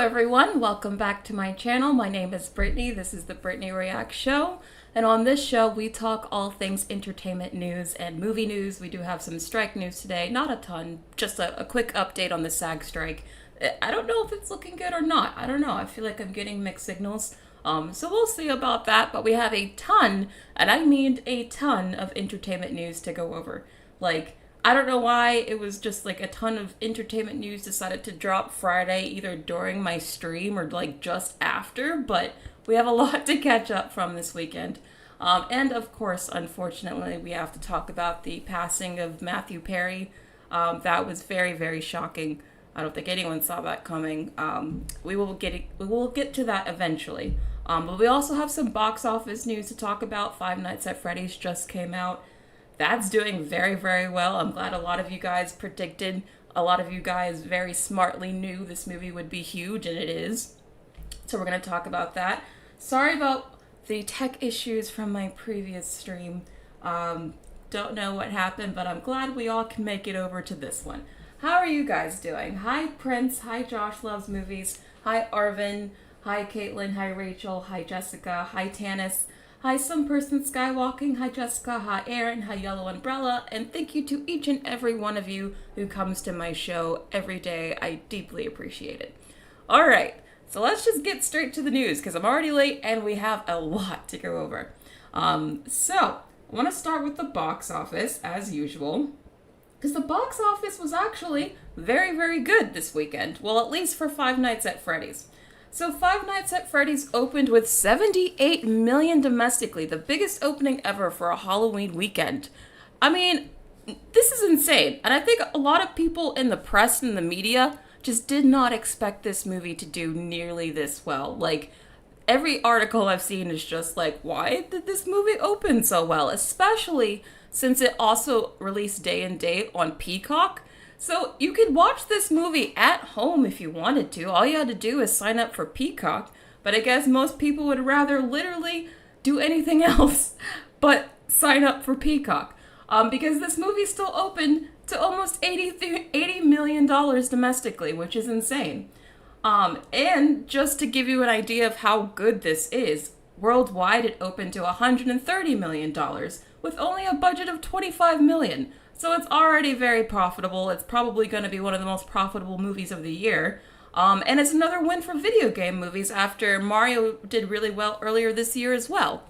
everyone, welcome back to my channel. My name is Brittany. This is the Brittany Reacts Show, and on this show we talk all things entertainment news and movie news. We do have some strike news today, not a ton, just a quick update on the SAG strike. I don't know if it's looking good or not. I don't know. I feel like I'm getting mixed signals. So we'll see about that, but we have a ton, and I mean a ton of entertainment news to go over. I don't know why it was just a ton of entertainment news decided to drop Friday, either during my stream or just after, but we have a lot to catch up from this weekend. And of course, unfortunately, we have to talk about the passing of Mathew Perry. That was very, very shocking. I don't think anyone saw that coming. We will get to that eventually. But we also have some box office news to talk about. Five Nights at Freddy's just came out. That's doing very, very well. I'm glad a lot of you guys predicted. A lot of you guys very smartly knew this movie would be huge, and it is. So we're going to talk about that. Sorry about the tech issues from my previous stream. Don't know what happened, but I'm glad we all can make it over to this one. How are you guys doing? Hi, Prince. Hi, Josh Loves Movies. Hi, Arvin. Hi, Caitlin. Hi, Rachel. Hi, Jessica. Hi, Tanis. Hi, Some Person Skywalking. Hi, Jessica. Hi, Aaron. Hi, Yellow Umbrella. And thank you to each and every one of you who comes to my show every day. I deeply appreciate it. All right, so let's just get straight to the news because I'm already late and we have a lot to go over. So I want to start with the box office as usual, because the box office was actually very, very good this weekend. Well, at least for Five Nights at Freddy's. So Five Nights at Freddy's opened with $78 million domestically, the biggest opening ever for a Halloween weekend. I mean, this is insane. And I think a lot of people in the press and the media just did not expect this movie to do nearly this well. Every article I've seen is just why did this movie open so well? Especially since it also released day and date on Peacock. So you could watch this movie at home if you wanted to. All you had to do is sign up for Peacock. But I guess most people would rather literally do anything else but sign up for Peacock. Because this movie still opened to almost $80 million domestically, which is insane. And just to give you an idea of how good this is, worldwide it opened to $130 million with only a budget of $25 million. So it's already very profitable. It's probably going to be one of the most profitable movies of the year. And it's another win for video game movies after Mario did really well earlier this year as well.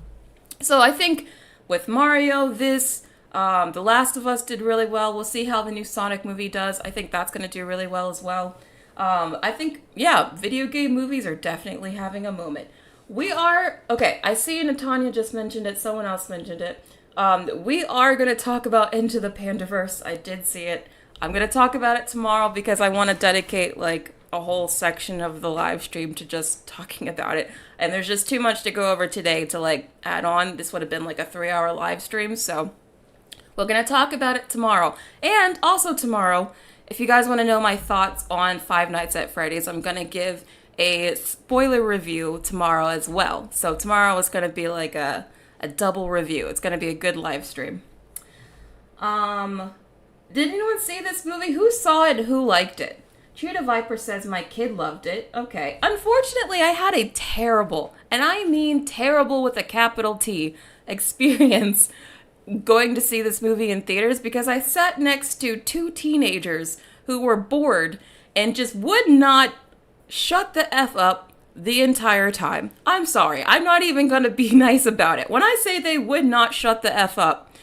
So I think with Mario, The Last of Us did really well. We'll see how the new Sonic movie does. I think that's going to do really well as well. I think, yeah, video game movies are definitely having a moment. I see Natanya just mentioned it. Someone else mentioned it. We are going to talk about Into the Pandaverse. I did see it. I'm going to talk about it tomorrow because I want to dedicate a whole section of the live stream to just talking about it. And there's just too much to go over today to add on. This would have been a 3-hour live stream. So we're going to talk about it tomorrow. And also tomorrow, if you guys want to know my thoughts on Five Nights at Freddy's, I'm going to give a spoiler review tomorrow as well. So tomorrow is going to be a double review. It's going to be a good live stream. Did anyone see this movie? Who saw it and who liked it? Cheetah Viper says, my kid loved it. Okay. Unfortunately, I had a terrible, and I mean terrible with a capital T, experience going to see this movie in theaters because I sat next to two teenagers who were bored and just would not shut the F up the entire time. I'm sorry. I'm not even going to be nice about it. When I say they would not shut the F up,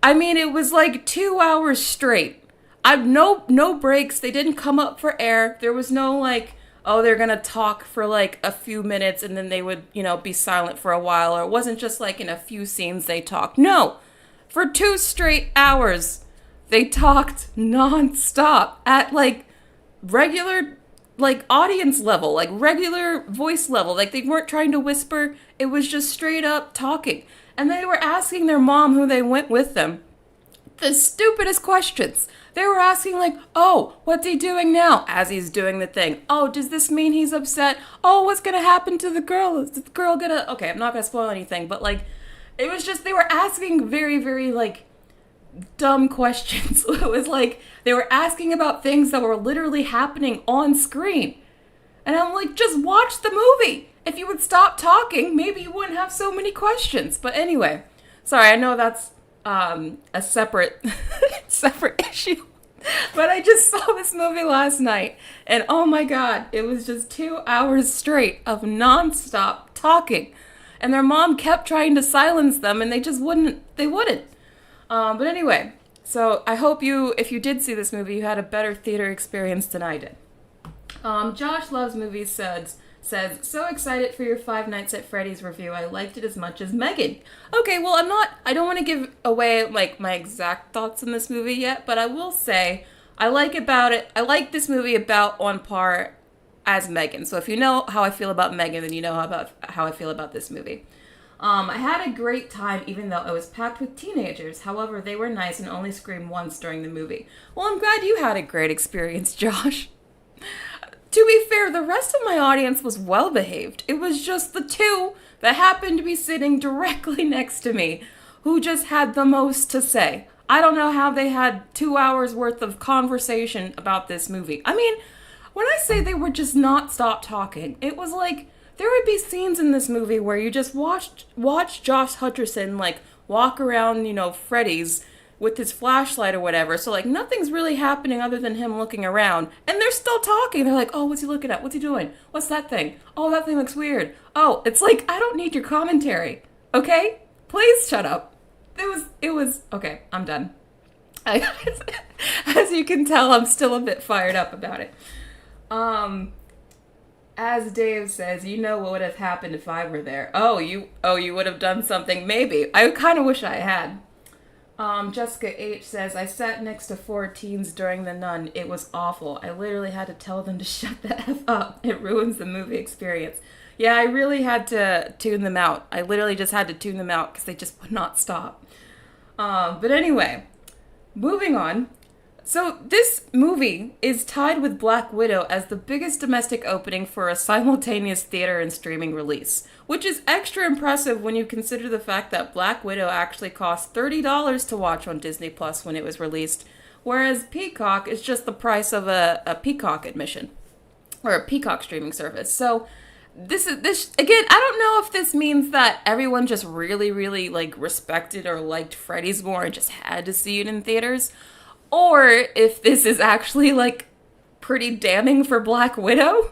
I mean, it was 2 hours straight. No breaks. They didn't come up for air. There was no they're going to talk for a few minutes and then they would, be silent for a while. Or it wasn't just in a few scenes they talked. No. For 2 straight hours, they talked nonstop at regular audience level, regular voice level. They weren't trying to whisper. It was just straight up talking. And they were asking their mom, who they went with them, the stupidest questions. They were asking oh, what's he doing now? As he's doing the thing. Oh, does this mean he's upset? Oh, what's gonna happen to the girl? Is the girl gonna... Okay, I'm not gonna spoil anything, but it was just, they were asking very, very dumb questions. It was they were asking about things that were literally happening on screen. And I'm like, just watch the movie. If you would stop talking, maybe you wouldn't have so many questions. But anyway, sorry, I know that's a separate issue. But I just saw this movie last night, and oh my god, it was just 2 hours straight of nonstop talking. And their mom kept trying to silence them, and they just wouldn't. But anyway, so I hope if you did see this movie, you had a better theater experience than I did. Josh Loves Movies says, so excited for your Five Nights at Freddy's review. I liked it as much as Megan. Okay, well, I don't want to give away, like, my exact thoughts on this movie yet, but I will say, I like this movie about on par as Megan. So if you know how I feel about Megan, then you know how I feel about this movie. I had a great time, even though it was packed with teenagers. However, they were nice and only screamed once during the movie. Well, I'm glad you had a great experience, Josh. To be fair, the rest of my audience was well behaved. It was just the two that happened to be sitting directly next to me who just had the most to say. I don't know how they had 2 hours worth of conversation about this movie. I mean, when I say they would just not stop talking, it was like there would be scenes in this movie where you just watch Josh Hutcherson like walk around, Freddy's with his flashlight or whatever. So, like, nothing's really happening other than him looking around. And they're still talking. They're like, oh, what's he looking at? What's he doing? What's that thing? Oh, that thing looks weird. Oh, it's like, I don't need your commentary. Okay? Please shut up. It was, okay, I'm done. As you can tell, I'm still a bit fired up about it. As Dave says, what would have happened if I were there? Oh, you would have done something, maybe. I kind of wish I had. Jessica H says, I sat next to 4 teens during The Nun. It was awful. I literally had to tell them to shut the F up. It ruins the movie experience. Yeah, I really had to tune them out. I literally just had to tune them out because they just would not stop. But anyway, moving on. So this movie is tied with Black Widow as the biggest domestic opening for a simultaneous theater and streaming release, which is extra impressive when you consider the fact that Black Widow actually cost $30 to watch on Disney Plus when it was released, whereas Peacock is just the price of a Peacock admission, or a Peacock streaming service. So this again, I don't know if this means that everyone just really, really like respected or liked Freddy's more and just had to see it in theaters, or if this is actually, like, pretty damning for Black Widow,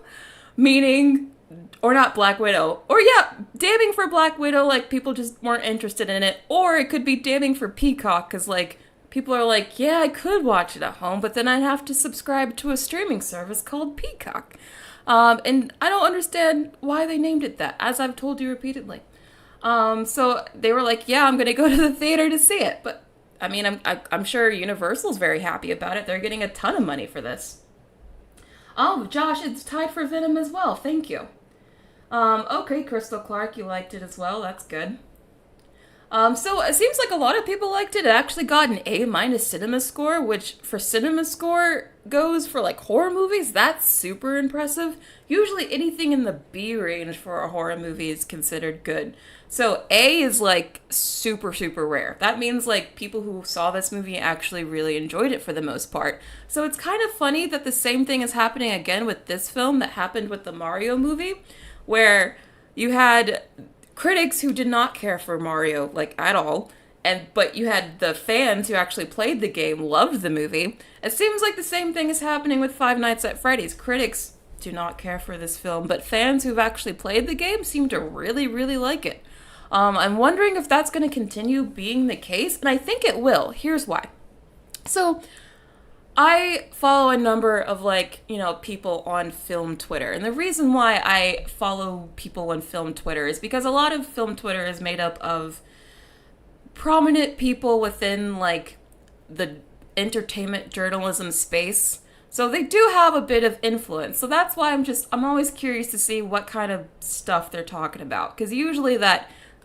meaning, or not Black Widow, or yeah, damning for Black Widow, like, people just weren't interested in it, or it could be damning for Peacock, because, like, people are like, yeah, I could watch it at home, but then I'd have to subscribe to a streaming service called Peacock. And I don't understand why they named it that, as I've told you repeatedly. So they were like, yeah, I'm gonna go to the theater to see it, but I mean, I'm sure Universal's very happy about it. They're getting a ton of money for this. Oh, Josh, it's tied for Venom as well. Thank you. Okay, Crystal Clark, you liked it as well. That's good. So it seems like a lot of people liked it. It actually got an A- cinema score, which for cinema score goes for like horror movies. That's super impressive. Usually anything in the B range for a horror movie is considered good. So A is like super, super rare. That means like people who saw this movie actually really enjoyed it for the most part. So it's kind of funny that the same thing is happening again with this film that happened with the Mario movie, where you had critics who did not care for Mario, like, at all, but you had the fans who actually played the game, loved the movie. It seems like the same thing is happening with Five Nights at Freddy's. Critics do not care for this film, but fans who've actually played the game seem to really, really like it. I'm wondering if that's going to continue being the case, and I think it will. Here's why. So, I follow a number of, like, people on film Twitter. And the reason why I follow people on film Twitter is because a lot of film Twitter is made up of prominent people within, like, the entertainment journalism space. So they do have a bit of influence. So that's why I'm always curious to see what kind of stuff they're talking about. Because usually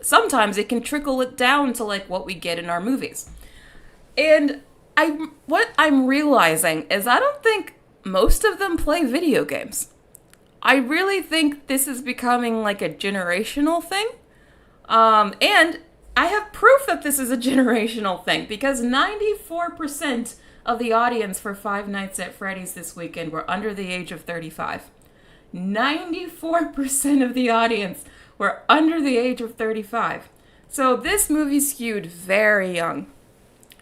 sometimes it can trickle it down to, like, what we get in our movies. And what I'm realizing is I don't think most of them play video games. I really think this is becoming like a generational thing. And I have proof that this is a generational thing because 94% of the audience for Five Nights at Freddy's this weekend were under the age of 35. 94% of the audience were under the age of 35. So this movie skewed very young.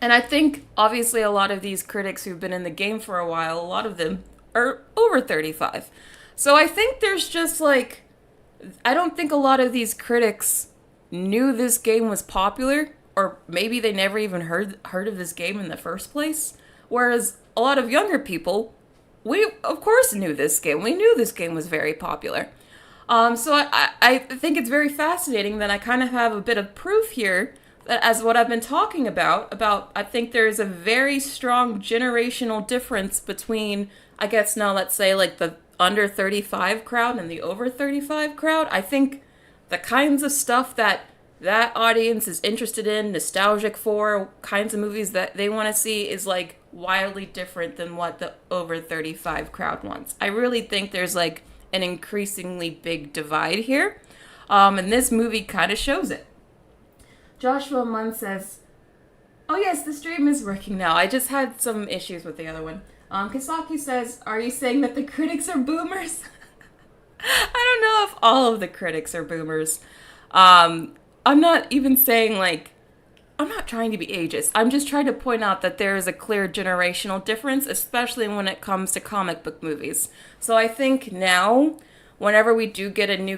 And I think, obviously, a lot of these critics who've been in the game for a while, a lot of them are over 35. So I think there's just like, I don't think a lot of these critics knew this game was popular, or maybe they never even heard of this game in the first place. Whereas a lot of younger people, we of course knew this game. We knew this game was very popular. So I think it's very fascinating that I kind of have a bit of proof here that, as what I've been talking about I think there's a very strong generational difference between, I guess now let's say like the under 35 crowd and the over 35 crowd. I think the kinds of stuff that audience is interested in, nostalgic for, kinds of movies that they want to see is like wildly different than what the over 35 crowd wants. I really think there's like an increasingly big divide here. And this movie kind of shows it. Joshua Munn says, oh yes, the stream is working now. I just had some issues with the other one. Kisaki says, are you saying that the critics are boomers? I don't know if all of the critics are boomers. I'm not even saying like, I'm not trying to be ageist. I'm just trying to point out that there is a clear generational difference, especially when it comes to comic book movies. So I think now, whenever we do get a new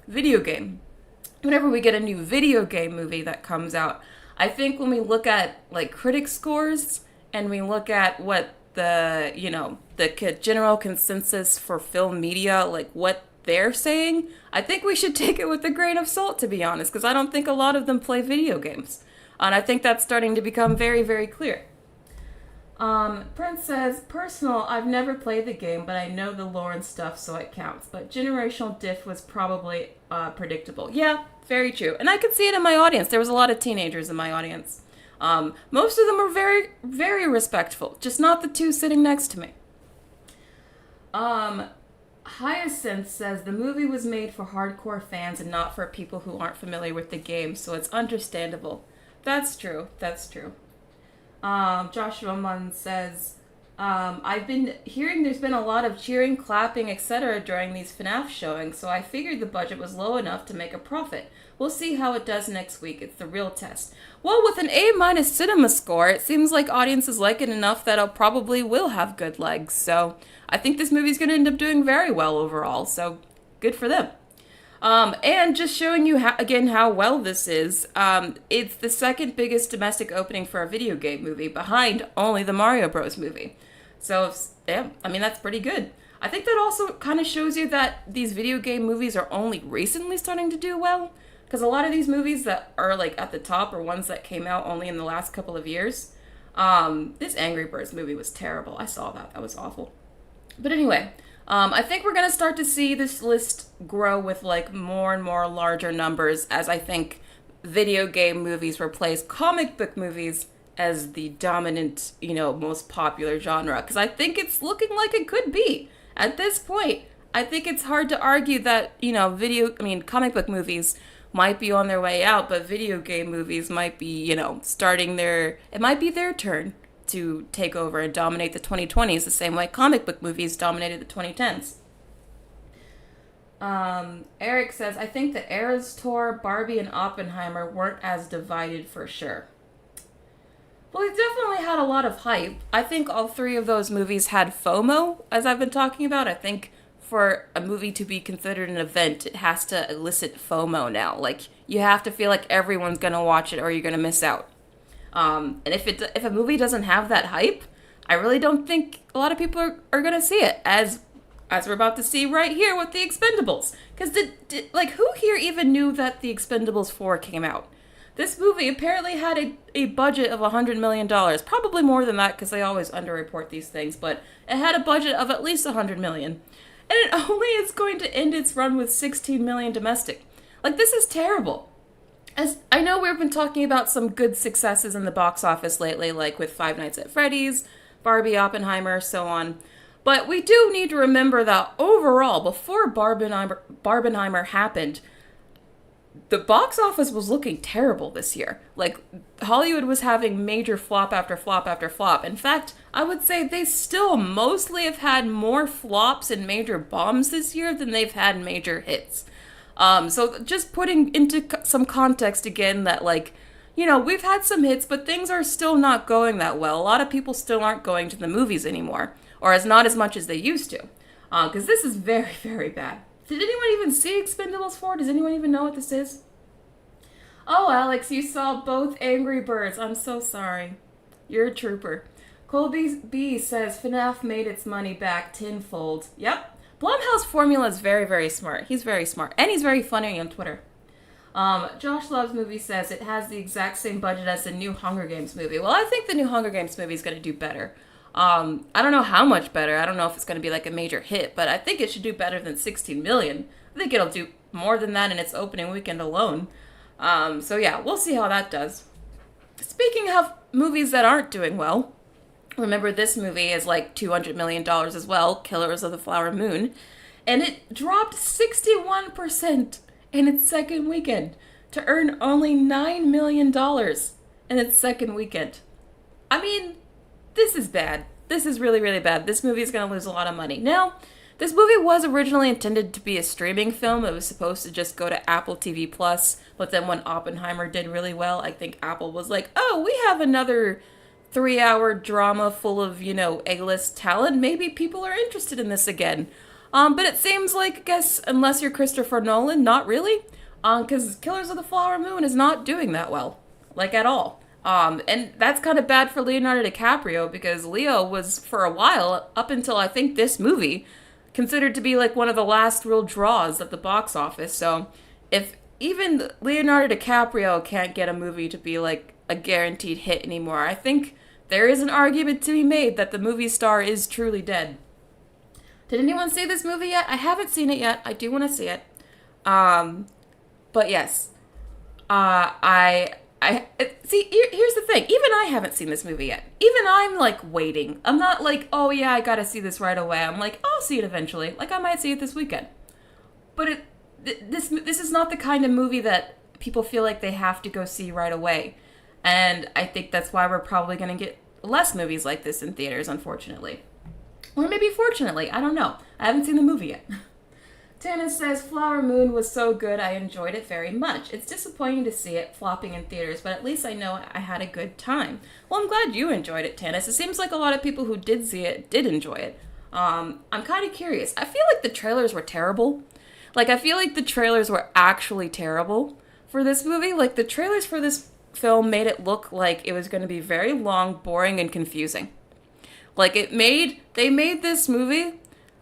video game, whenever we get a new video game movie that comes out, I think when we look at like critic scores and we look at what the general consensus for film media, like what they're saying, I think we should take it with a grain of salt, to be honest, because I don't think a lot of them play video games. And I think that's starting to become very, very clear. Prince says, personal, I've never played the game, but I know the lore and stuff, so it counts. But generational diff was probably predictable. Yeah, very true. And I could see it in my audience. There was a lot of teenagers in my audience. Most of them were very, very respectful, just not the two sitting next to me. Hyacinth says the movie was made for hardcore fans and not for people who aren't familiar with the game, so it's understandable. That's true. Joshua Munn says, I've been hearing there's been a lot of cheering, clapping, etc. during these FNAF showings, so I figured the budget was low enough to make a profit. We'll see how it does next week. It's the real test. Well, with an A- cinema score, it seems like audiences like it enough that it probably will have good legs. So I think this movie's going to end up doing very well overall. So good for them. And just showing you how well this is, it's the second biggest domestic opening for a video game movie, behind only the Mario Bros. Movie. So, yeah, I mean, that's pretty good. I think that also kind of shows you that these video game movies are only recently starting to do well, because a lot of these movies that are, like, at the top are ones that came out only in the last couple of years. This Angry Birds movie was terrible. I saw that. That was awful. But anyway, I think we're going to start to see this list grow with like more and more larger numbers as I think video game movies replace comic book movies as the dominant, most popular genre. Because I think it's looking like it could be. At this point, I think it's hard to argue that, comic book movies might be on their way out, but video game movies might be, it might be their turn to take over and dominate the 2020s the same way comic book movies dominated the 2010s. Eric says, I think the Eras Tour, Barbie, and Oppenheimer weren't as divided for sure. Well, it definitely had a lot of hype. I think all three of those movies had FOMO, as I've been talking about. I think for a movie to be considered an event, it has to elicit FOMO now. Like, you have to feel like everyone's going to watch it or you're going to miss out. And if a movie doesn't have that hype, I really don't think a lot of people are going to see it, as we're about to see right here with The Expendables. Because, who here even knew that The Expendables 4 came out? This movie apparently had a budget of $100 million. Probably more than that, because they always underreport these things, but it had a budget of at least $100 million. And it only is going to end its run with $16 million domestic. Like, this is terrible. As I know we've been talking about some good successes in the box office lately, like with Five Nights at Freddy's, Barbie, Oppenheimer, so on. But we do need to remember that overall, before Barbenheimer happened, the box office was looking terrible this year. Like, Hollywood was having major flop after flop after flop. In fact, I would say they still mostly have had more flops and major bombs this year than they've had major hits. So just putting into some context again that, like, you know, we've had some hits, but things are still not going that well. A lot of people still aren't going to the movies anymore, or not as much as they used to. Because this is very, very bad. Did anyone even see Expendables 4? Does anyone even know what this is? Oh, Alex, you saw both Angry Birds. I'm so sorry. You're a trooper. Colby B says FNAF made its money back tenfold. Yep. Blumhouse formula is very, very smart. He's very smart. And he's very funny on Twitter. Josh Loves Movie says it has the exact same budget as the new Hunger Games movie. Well, I think the new Hunger Games movie is going to do better. I don't know how much better. I don't know if it's going to be like a major hit, but I think it should do better than 16 million. I think it'll do more than that in its opening weekend alone. So yeah, we'll see how that does. Speaking of movies that aren't doing well, remember this movie is like $200 million as well, Killers of the Flower Moon, and it dropped 61% in its second weekend to earn only $9 million in its second weekend. I mean, this is bad. This is really, really bad. This movie is going to lose a lot of money. Now, this movie was originally intended to be a streaming film. It was supposed to just go to Apple TV+, but then when Oppenheimer did really well, I think Apple was like, oh, we have another 3-hour drama full of, you know, A-list talent. Maybe people are interested in this again. But it seems like, I guess, unless you're Christopher Nolan, not really. Because Killers of the Flower Moon is not doing that well. Like, at all. And that's kind of bad for Leonardo DiCaprio because Leo was, for a while, up until I think this movie, considered to be like one of the last real draws at the box office. So if even Leonardo DiCaprio can't get a movie to be like a guaranteed hit anymore, I think there is an argument to be made that the movie star is truly dead. Did anyone see this movie yet? I haven't seen it yet. I do want to see it. But yes, see, here's the thing. Even I haven't seen this movie yet. Even I'm, like, waiting. I'm not like, oh, yeah, I gotta see this right away. I'm like, I'll see it eventually. Like, I might see it this weekend. But this is not the kind of movie that people feel like they have to go see right away. And I think that's why we're probably going to get less movies like this in theaters, unfortunately. Or maybe fortunately. I don't know. I haven't seen the movie yet. Tana says, Flower Moon was so good, I enjoyed it very much. It's disappointing to see it flopping in theaters, but at least I know I had a good time. Well, I'm glad you enjoyed it, Tanis. It seems like a lot of people who did see it did enjoy it. I'm kind of curious. I feel like the trailers were terrible. Like, I feel like the trailers were actually terrible for this movie. Like, the trailers for this film made it look like it was going to be very long, boring, and confusing. Like, they made this movie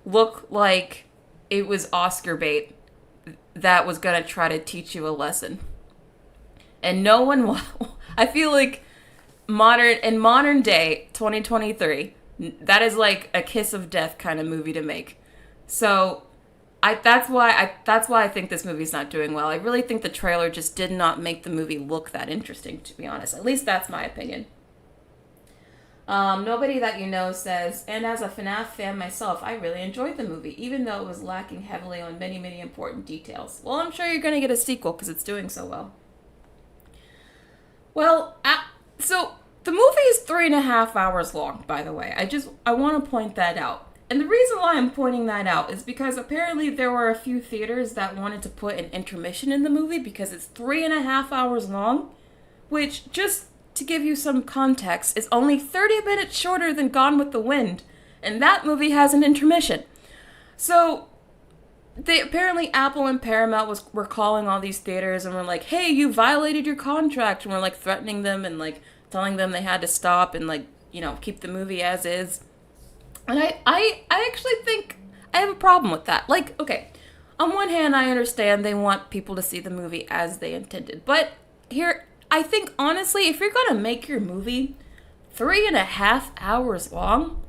look like it was Oscar bait that was going to try to teach you a lesson. And no one I feel like in modern day, 2023, that is like a kiss of death kind of movie to make. So that's why I think this movie's not doing well. I really think the trailer just did not make the movie look that interesting, to be honest. At least that's my opinion. Nobody That You Know says, and as a FNAF fan myself, I really enjoyed the movie, even though it was lacking heavily on many, many important details. Well, I'm sure you're going to get a sequel because it's doing so well. Well, so the movie is 3.5 hours long, by the way. I want to point that out. And the reason why I'm pointing that out is because apparently there were a few theaters that wanted to put an intermission in the movie because it's 3.5 hours long, which, just to give you some context, is only 30 minutes shorter than Gone with the Wind, and that movie has an intermission. So, apparently Apple and Paramount were calling all these theaters and were like, hey, you violated your contract, and were like threatening them and like telling them they had to stop and like, you know, keep the movie as is. And I actually think I have a problem with that. Like, okay, on one hand, I understand they want people to see the movie as they intended, but here, I think, honestly, if you're going to make your movie 3.5 hours long,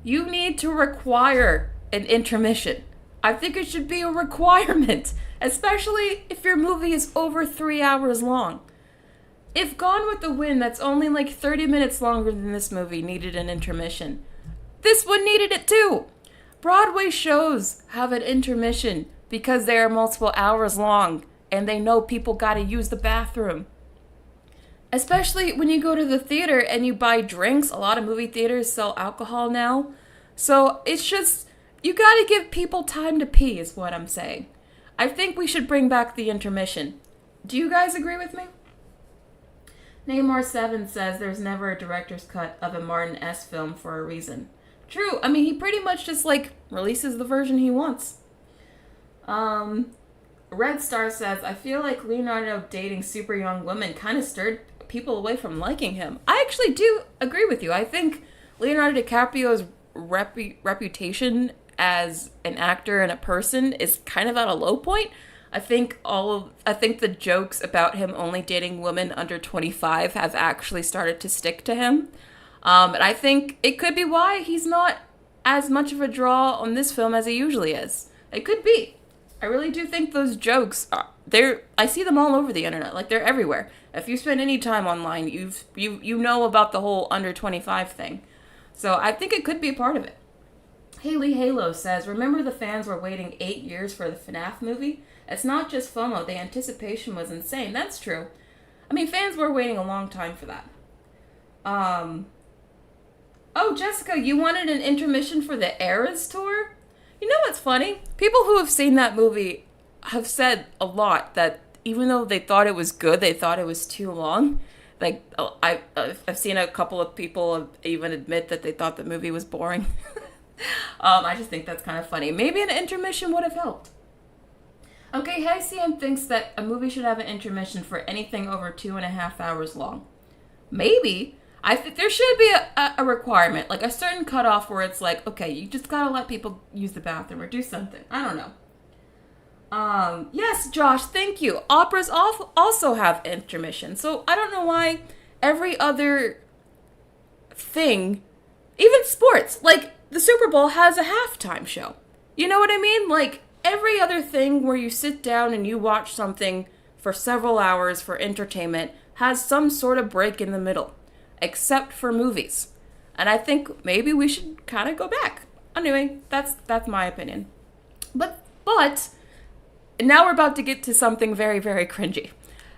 you need to require an intermission. I think it should be a requirement, especially if your movie is over 3 hours long. If Gone with the Wind, that's only like 30 minutes longer than this movie, needed an intermission, this one needed it too. Broadway shows have an intermission because they are multiple hours long, and they know people gotta use the bathroom. Especially when you go to the theater and you buy drinks. A lot of movie theaters sell alcohol now. So it's just, you gotta give people time to pee is what I'm saying. I think we should bring back the intermission. Do you guys agree with me? Neymar7 says there's never a director's cut of a Martin S. film for a reason. True. I mean, he pretty much just, releases the version he wants. Red Star says, I feel like Leonardo dating super young women kind of stirred people away from liking him. I actually do agree with you. I think Leonardo DiCaprio's reputation as an actor and a person is kind of at a low point. I think the jokes about him only dating women under 25 have actually started to stick to him. And I think it could be why he's not as much of a draw on this film as he usually is. It could be. I really do think those jokes I see them all over the internet. They're everywhere. If you spend any time online, you know about the whole under 25 thing. So I think it could be a part of it. Haley Halo says, remember the fans were waiting 8 years for the FNAF movie? It's not just FOMO, the anticipation was insane. That's true. I mean, fans were waiting a long time for that. Oh, Jessica, you wanted an intermission for the Eras tour? You know what's funny? People who have seen that movie have said a lot that even though they thought it was good, they thought it was too long. I've seen a couple of people even admit that they thought the movie was boring. I just think that's kind of funny. Maybe an intermission would have helped. Okay, HeyCM thinks that a movie should have an intermission for anything over 2.5 hours long. Maybe. I think there should be a requirement, a certain cutoff where it's okay, you just gotta let people use the bathroom or do something. I don't know. Yes, Josh, thank you. Operas also have intermission, so I don't know why every other thing, even sports, the Super Bowl has a halftime show. You know what I mean? Every other thing where you sit down and you watch something for several hours for entertainment has some sort of break in the middle, except for movies. And I think maybe we should kind of go back. Anyway, that's my opinion. But now we're about to get to something very, very cringy.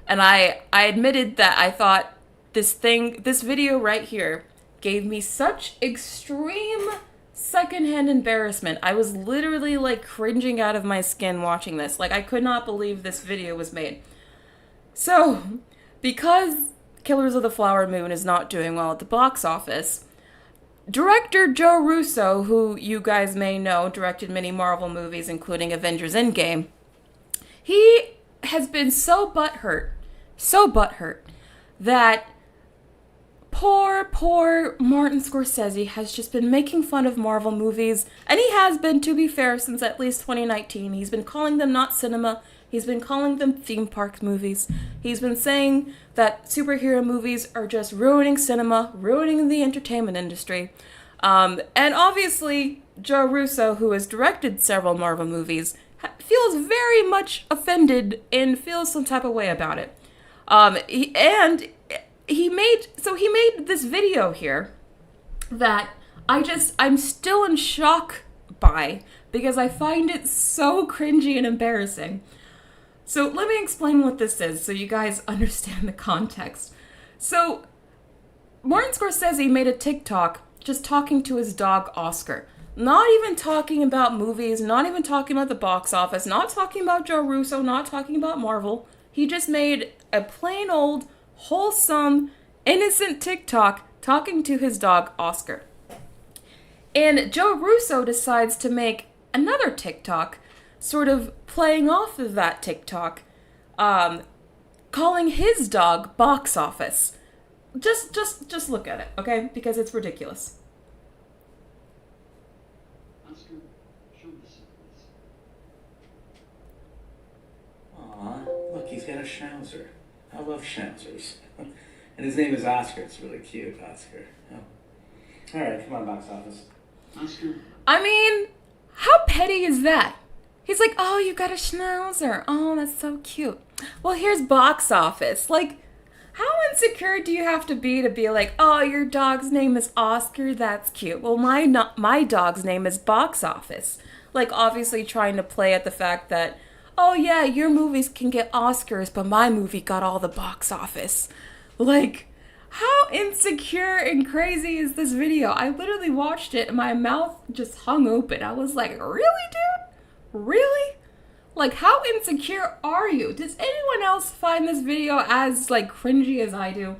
And I admitted that I thought this video right here gave me such extreme secondhand embarrassment. I was literally cringing out of my skin watching this. I could not believe this video was made. So, because Killers of the Flower Moon is not doing well at the box office, director Joe Russo, who you guys may know, directed many Marvel movies, including Avengers Endgame, he has been so butthurt, that poor Martin Scorsese has just been making fun of Marvel movies, and he has been, to be fair, since at least 2019. He's been calling them not cinema, he's been calling them theme park movies, he's been saying that superhero movies are just ruining cinema, ruining the entertainment industry, and obviously Joe Russo, who has directed several Marvel movies, feels very much offended and feels some type of way about it. He made this video here that I'm still in shock by, because I find it so cringy and embarrassing. So let me explain what this is so you guys understand the context. So Martin Scorsese made a TikTok just talking to his dog Oscar. Not even talking about movies, not even talking about the box office, not talking about Joe Russo, not talking about Marvel. He just made a plain old, wholesome, innocent TikTok talking to his dog Oscar. And Joe Russo decides to make another TikTok sort of playing off of that TikTok, calling his dog Box Office. Just look at it, okay? Because it's ridiculous. Aw, look, he's got a schnauzer. I love schnauzers. And his name is Oscar. It's really cute, Oscar. Oh. All right, come on, Box Office. Oscar. I mean, how petty is that? He's like, oh, you got a schnauzer. Oh, that's so cute. Well, here's Box Office. How insecure do you have to be like, oh, your dog's name is Oscar? That's cute. Well, my dog's name is Box Office. Obviously trying to play at the fact that oh yeah, your movies can get Oscars, but my movie got all the box office. Like, how insecure and crazy is this video? I literally watched it and my mouth just hung open. I was like, really, dude? Really? Like, how insecure are you? Does anyone else find this video as, like, cringy as I do?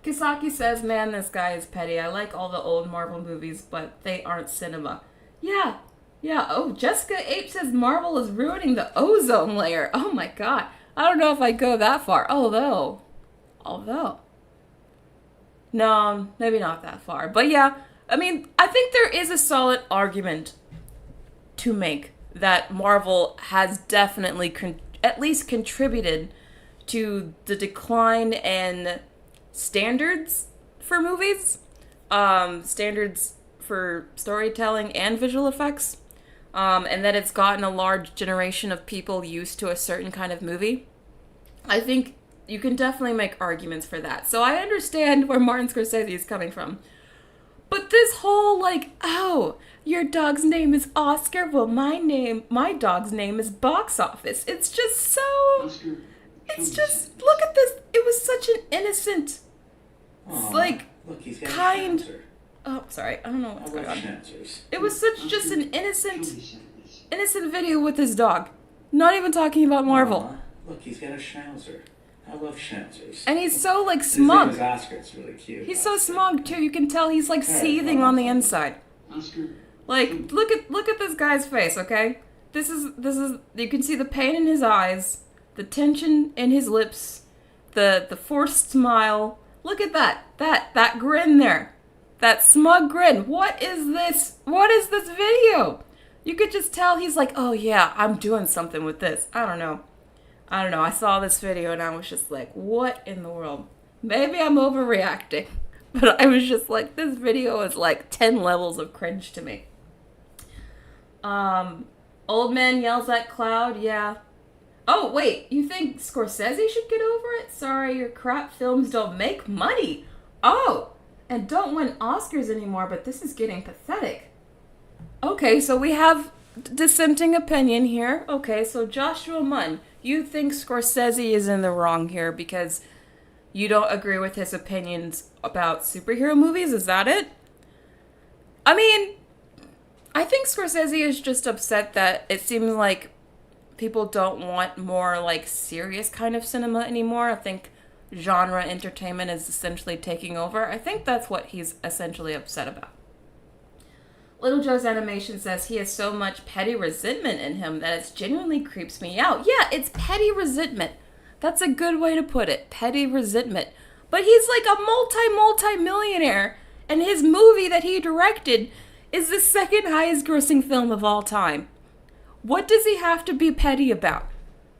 Kisaki says, man, this guy is petty. I like all the old Marvel movies, but they aren't cinema. Yeah. Oh, Jessica H says Marvel is ruining the ozone layer. Oh my god. I don't know if I go that far. Although. No, maybe not that far. But yeah, I mean, I think there is a solid argument to make that Marvel has definitely at least contributed to the decline in standards for movies, standards for storytelling and visual effects, and that it's gotten a large generation of people used to a certain kind of movie. I think you can definitely make arguments for that. So I understand where Martin Scorsese is coming from. But this whole, like, oh, your dog's name is Oscar, well, my dog's name is Box Office. It's just so... Oscar. It's just, look at this. It was such an innocent, Aww, like, look, he's got kind... a Oh, sorry, I don't know what's going on. schnauzers. It was just an innocent video with his dog. Not even talking about Marvel. Aww, look, he's got a schnauzer. I love schnauzers. And he's so, like, smug. His name is Oscar. It's really cute. He's so smug, too. You can tell he's, like, seething on the inside. Like, look at this guy's face, okay? This is, you can see the pain in his eyes, the tension in his lips, the forced smile. Look at that grin there. That smug grin. What is this? What is this video? You could just tell he's like, oh yeah, I'm doing something with this. I don't know. I saw this video and I was just like, what in the world? Maybe I'm overreacting. But I was just like, this video is like 10 levels of cringe to me. Old man yells at cloud, yeah. Oh, wait, you think Scorsese should get over it? Sorry, your crap films don't make money. Oh, and don't win Oscars anymore, but this is getting pathetic. Okay, so we have dissenting opinion here. Okay, so Joshua Munn, you think Scorsese is in the wrong here because you don't agree with his opinions about superhero movies? Is that it? I mean, I think Scorsese is just upset that it seems like people don't want more, like, serious kind of cinema anymore. I think genre entertainment is essentially taking over. I think that's what he's essentially upset about. Little Joe's Animation says he has so much petty resentment in him that it genuinely creeps me out. Yeah, it's petty resentment. That's a good way to put it. Petty resentment. But he's like a multi-millionaire, and his movie that he directed is the second highest grossing film of all time. What does he have to be petty about?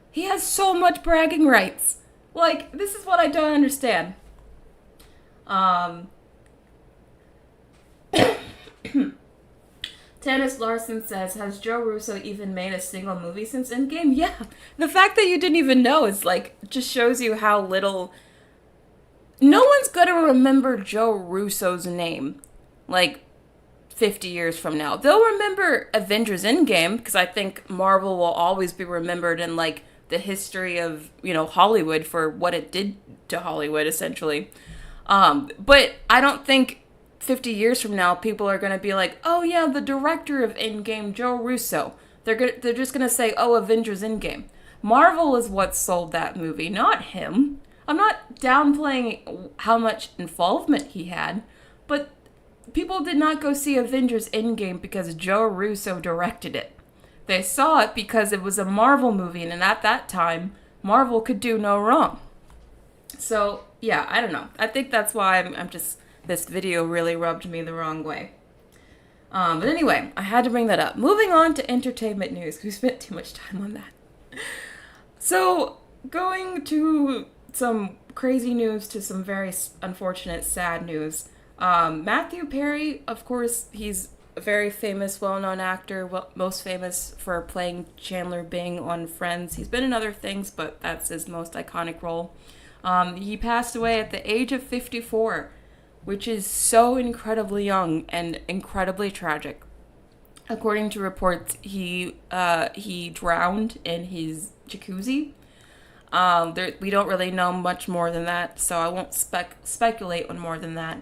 He has so much bragging rights. Like, this is what I don't understand. Tannis Larson says, has Joe Russo even made a single movie since Endgame? Yeah. The fact that you didn't even know is, like, just shows you how little... No one's gonna remember Joe Russo's name, like, 50 years from now. They'll remember Avengers Endgame, because I think Marvel will always be remembered in, like, the history of, you know, Hollywood for what it did to Hollywood, essentially. But I don't think 50 years from now, people are going to be like, oh yeah, the director of Endgame, Joe Russo. They're just going to say, oh, Avengers Endgame. Marvel is what sold that movie, not him. I'm not downplaying how much involvement he had, but people did not go see Avengers Endgame because Joe Russo directed it. They saw it because it was a Marvel movie, and at that time, Marvel could do no wrong. So, yeah, I don't know. I think that's why I'm just... This video really rubbed me the wrong way. But anyway, I had to bring that up. Moving on to entertainment news. We spent too much time on that. So, going to some crazy news to some very unfortunate, sad news. Mathew Perry, of course, he's a very famous, well-known actor, most famous for playing Chandler Bing on Friends. He's been in other things, but that's his most iconic role. He passed away at the age of 54, which is so incredibly young and incredibly tragic. According to reports, he drowned in his jacuzzi. We don't really know much more than that, so I won't speculate on more than that.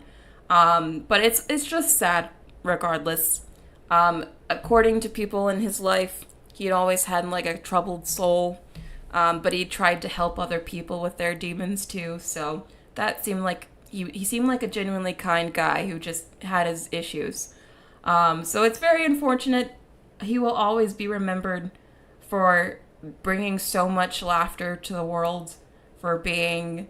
But it's just sad, regardless. According to people in his life, he'd always had like a troubled soul, but he tried to help other people with their demons too. So that seemed like he seemed like a genuinely kind guy who just had his issues. So it's very unfortunate. He will always be remembered for bringing so much laughter to the world, for being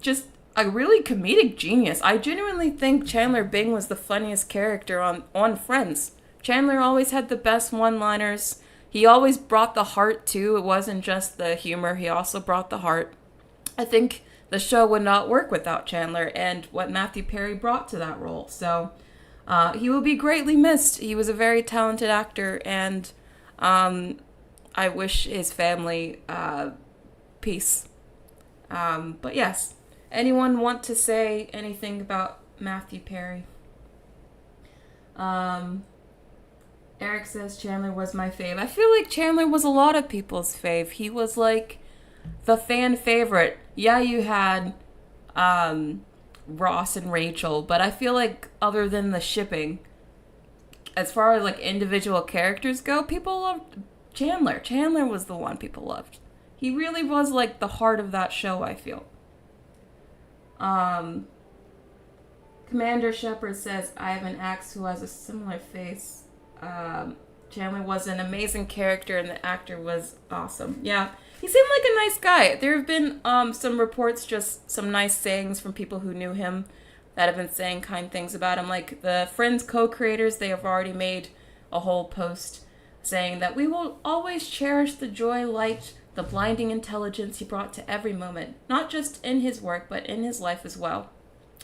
just a really comedic genius. I genuinely think Chandler Bing was the funniest character on Friends. Chandler always had the best one-liners. He always brought the heart, too. It wasn't just the humor. He also brought the heart. I think the show would not work without Chandler and what Mathew Perry brought to that role. So he will be greatly missed. He was a very talented actor, and I wish his family peace. But yes, anyone want to say anything about Mathew Perry? Eric says Chandler was my fave. I feel like Chandler was a lot of people's fave. He was like the fan favorite. Yeah, you had Ross and Rachel, but I feel like other than the shipping, as far as like individual characters go, people loved Chandler. Chandler was the one people loved. He really was like the heart of that show, I feel. Commander Shepard says, I have an ex who has a similar face. Chandler was an amazing character and the actor was awesome. Yeah, he seemed like a nice guy. There have been some reports, just some nice sayings from people who knew him that have been saying kind things about him. Like the Friends co-creators, they have already made a whole post saying that we will always cherish the joy, light, the blinding intelligence he brought to every moment, not just in his work, but in his life as well.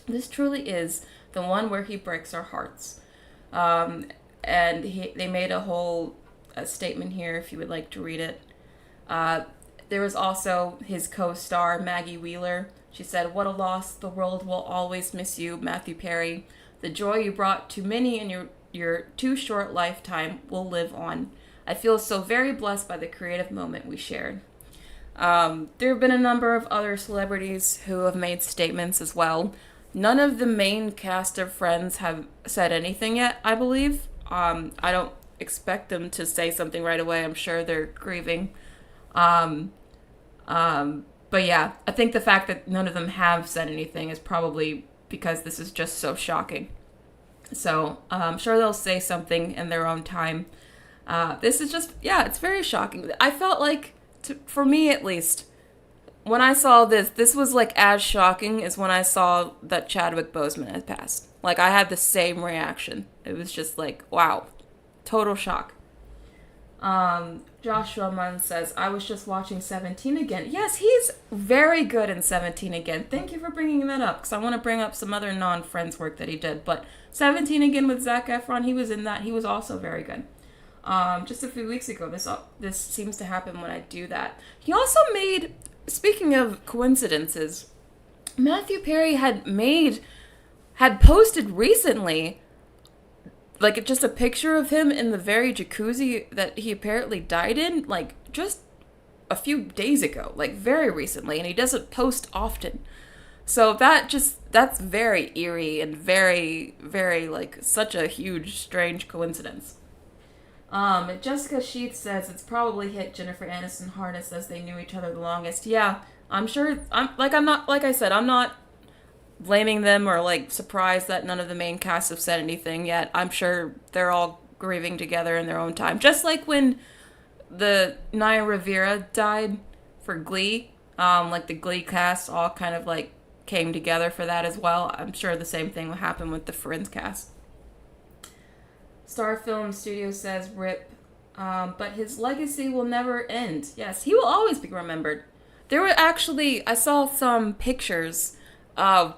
This truly is the one where he breaks our hearts. And they made a whole statement here if you would like to read it. There was also his co-star, Maggie Wheeler. She said, what a loss. The world will always miss you, Mathew Perry. The joy you brought to many in your too short lifetime will live on. I feel so very blessed by the creative moment we shared. There have been a number of other celebrities who have made statements as well. None of the main cast of Friends have said anything yet, I believe. I don't expect them to say something right away. I'm sure they're grieving. But yeah, I think the fact that none of them have said anything is probably because this is just so shocking. So I'm sure they'll say something in their own time. This is just, yeah, it's very shocking. I felt like, for me at least, when I saw this was like as shocking as when I saw that Chadwick Boseman had passed. Like, I had the same reaction. It was just like, wow, total shock. Joshua Munn says, I was just watching 17 again. Yes, he's very good in 17 again. Thank you for bringing that up, because I want to bring up some other non-Friends work that he did. But 17 again with Zac Efron, he was in that. He was also very good. Just a few weeks ago, this seems to happen when I do that. He also made, speaking of coincidences, Mathew Perry had posted recently, like, just a picture of him in the very jacuzzi that he apparently died in, like, just a few days ago, like, very recently, and he doesn't post often. So that's very eerie and very, very, like, such a huge, strange coincidence. Jessica Sheets says it's probably hit Jennifer Aniston hardest as they knew each other the longest. Yeah, I'm sure, I'm not blaming them or like surprised that none of the main cast have said anything yet. I'm sure they're all grieving together in their own time. Just like when the Naya Rivera died for Glee, like the Glee cast all kind of like came together for that as well. I'm sure the same thing will happen with the Friends cast. Star Film Studio says RIP, but his legacy will never end. Yes, he will always be remembered. There were actually, I saw some pictures.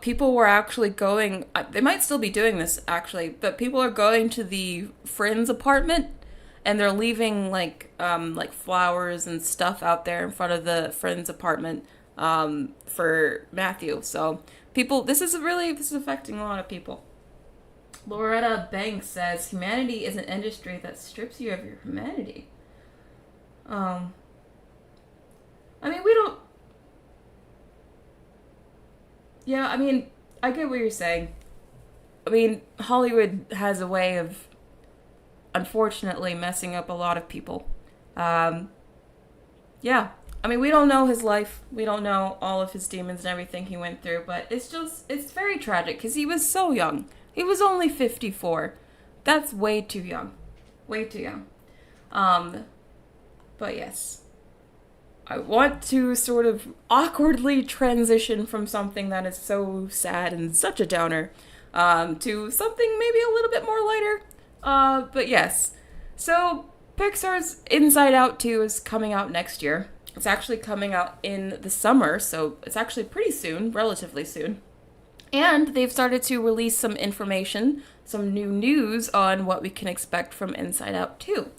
People were actually going, they might still be doing this actually, but people are going to the Friends apartment and they're leaving like flowers and stuff out there in front of the Friends apartment for Mathew. So this is affecting a lot of people. Loretta Banks says, humanity is an industry that strips you of your humanity. I mean, we don't... Yeah, I mean, I get what you're saying. I mean, Hollywood has a way of, unfortunately, messing up a lot of people. Yeah. I mean, we don't know his life. We don't know all of his demons and everything he went through, but it's very tragic because he was so young. He was only 54. That's way too young. Way too young. But yes. I want to sort of awkwardly transition from something that is so sad and such a downer to something maybe a little bit more lighter. But yes. So, Pixar's Inside Out 2 is coming out next year. It's actually coming out in the summer, so it's actually pretty soon, relatively soon. And they've started to release some information, some new news on what we can expect from Inside Out 2.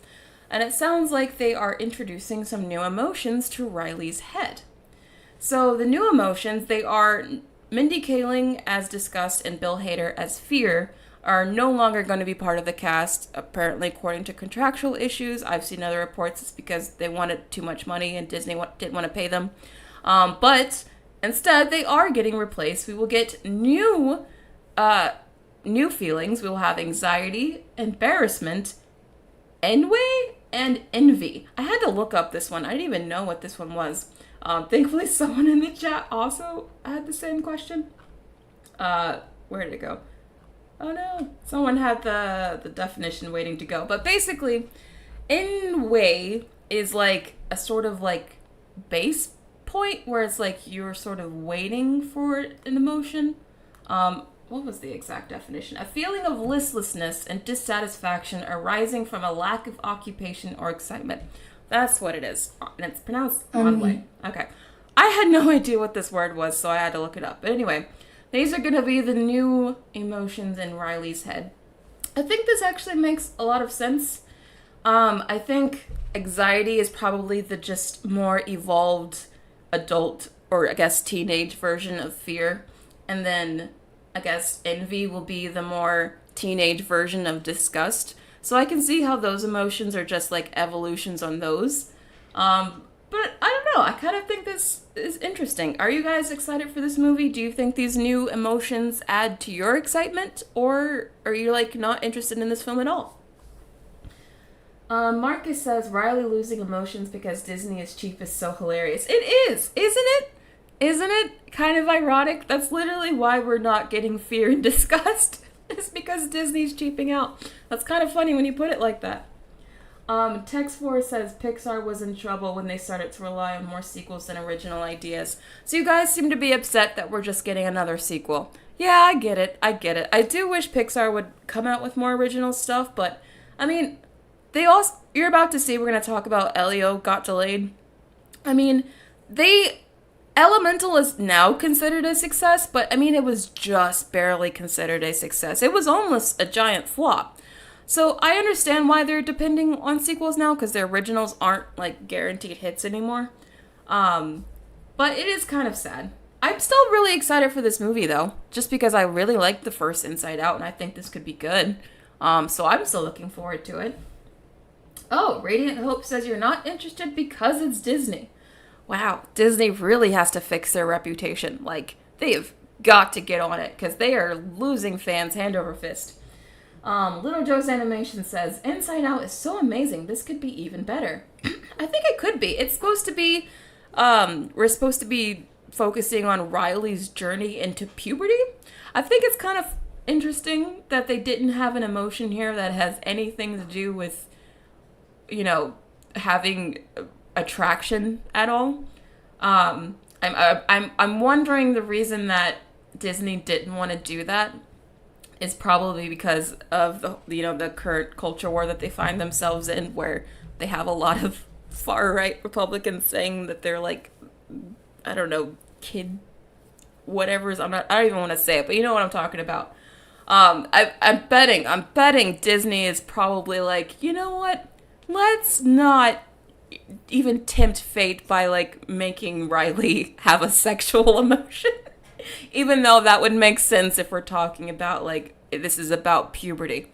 And it sounds like they are introducing some new emotions to Riley's head. So the new emotions, they are Mindy Kaling as disgust and Bill Hader as fear are no longer going to be part of the cast, apparently according to contractual issues. I've seen other reports it's because they wanted too much money and Disney didn't want to pay them. But instead, they are getting replaced. We will get new feelings. We will have anxiety, embarrassment, ennui, and envy. I had to look up this one. I didn't even know what this one was. Thankfully, someone in the chat also had the same question. Where did it go? Oh no, someone had the definition waiting to go. But basically, ennui is like a sort of like base point where it's like you're sort of waiting for an emotion. What was the exact definition? A feeling of listlessness and dissatisfaction arising from a lack of occupation or excitement. That's what it is. And it's pronounced one way. Okay. I had no idea what this word was, so I had to look it up. But anyway, these are going to be the new emotions in Riley's head. I think this actually makes a lot of sense. I think anxiety is probably the just more evolved adult, or I guess teenage version of fear. And then I guess envy will be the more teenage version of disgust. So I can see how those emotions are just like evolutions on those. But I don't know. I kind of think this is interesting. Are you guys excited for this movie? Do you think these new emotions add to your excitement? Or are you like not interested in this film at all? Marcus says Riley losing emotions because Disney is cheap is so hilarious. It is, isn't it? Isn't it kind of ironic? That's literally why we're not getting fear and disgust. It's because Disney's cheaping out. That's kind of funny when you put it like that. Tex4 says Pixar was in trouble when they started to rely on more sequels than original ideas. So you guys seem to be upset that we're just getting another sequel. Yeah, I get it. I do wish Pixar would come out with more original stuff, but I mean, you're about to see, we're going to talk about Elio got delayed. I mean, Elemental is now considered a success, but I mean, it was just barely considered a success. It was almost a giant flop. So I understand why they're depending on sequels now, because their originals aren't like guaranteed hits anymore. But it is kind of sad. I'm still really excited for this movie though, just because I really liked the first Inside Out and I think this could be good. So I'm still looking forward to it. Oh, Radiant Hope says you're not interested because it's Disney. Wow, Disney really has to fix their reputation. Like, they have got to get on it, because they are losing fans hand over fist. Little Joe's Animation says, Inside Out is so amazing, this could be even better. I think it could be. It's supposed to be, we're supposed to be focusing on Riley's journey into puberty. I think it's kind of interesting that they didn't have an emotion here that has anything to do with, you know, having attraction at all. I'm wondering the reason that Disney didn't want to do that is probably because of the current culture war that they find themselves in, where they have a lot of far right Republicans saying that they're like, I don't know, kid whatever's. I don't even want to say it, but you know what I'm talking about. I'm betting Disney is probably like, you know what? Let's not even tempt fate by like making Riley have a sexual emotion. Even though that would make sense if we're talking about like this is about puberty.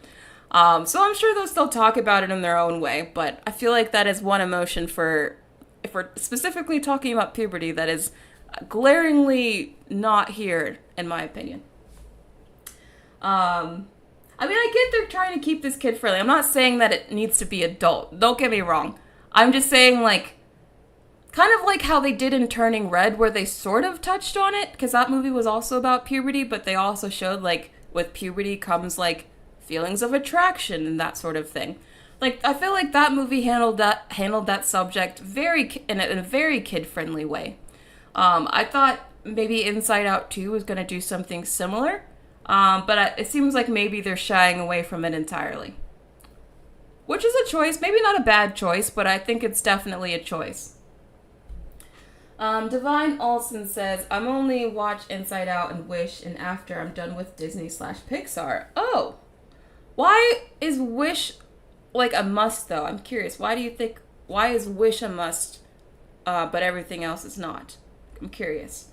So I'm sure they'll still talk about it in their own way, but I feel like that is one emotion for, if we're specifically talking about puberty, that is glaringly not here, in my opinion. I mean, I get they're trying to keep this kid friendly. I'm not saying that it needs to be adult. Don't get me wrong. I'm just saying, like, kind of like how they did in Turning Red, where they sort of touched on it, because that movie was also about puberty, but they also showed, like, with puberty comes, like, feelings of attraction and that sort of thing. Like, I feel like that movie handled that subject in a very kid-friendly way. I thought maybe Inside Out 2 was going to do something similar, but it seems like maybe they're shying away from it entirely. Which is a choice. Maybe not a bad choice, but I think it's definitely a choice. Divine Olsen says, I'm only watch Inside Out and Wish, and after I'm done with Disney/Pixar. Oh! Why is Wish like a must, though? I'm curious. Why is Wish a must, but everything else is not? I'm curious.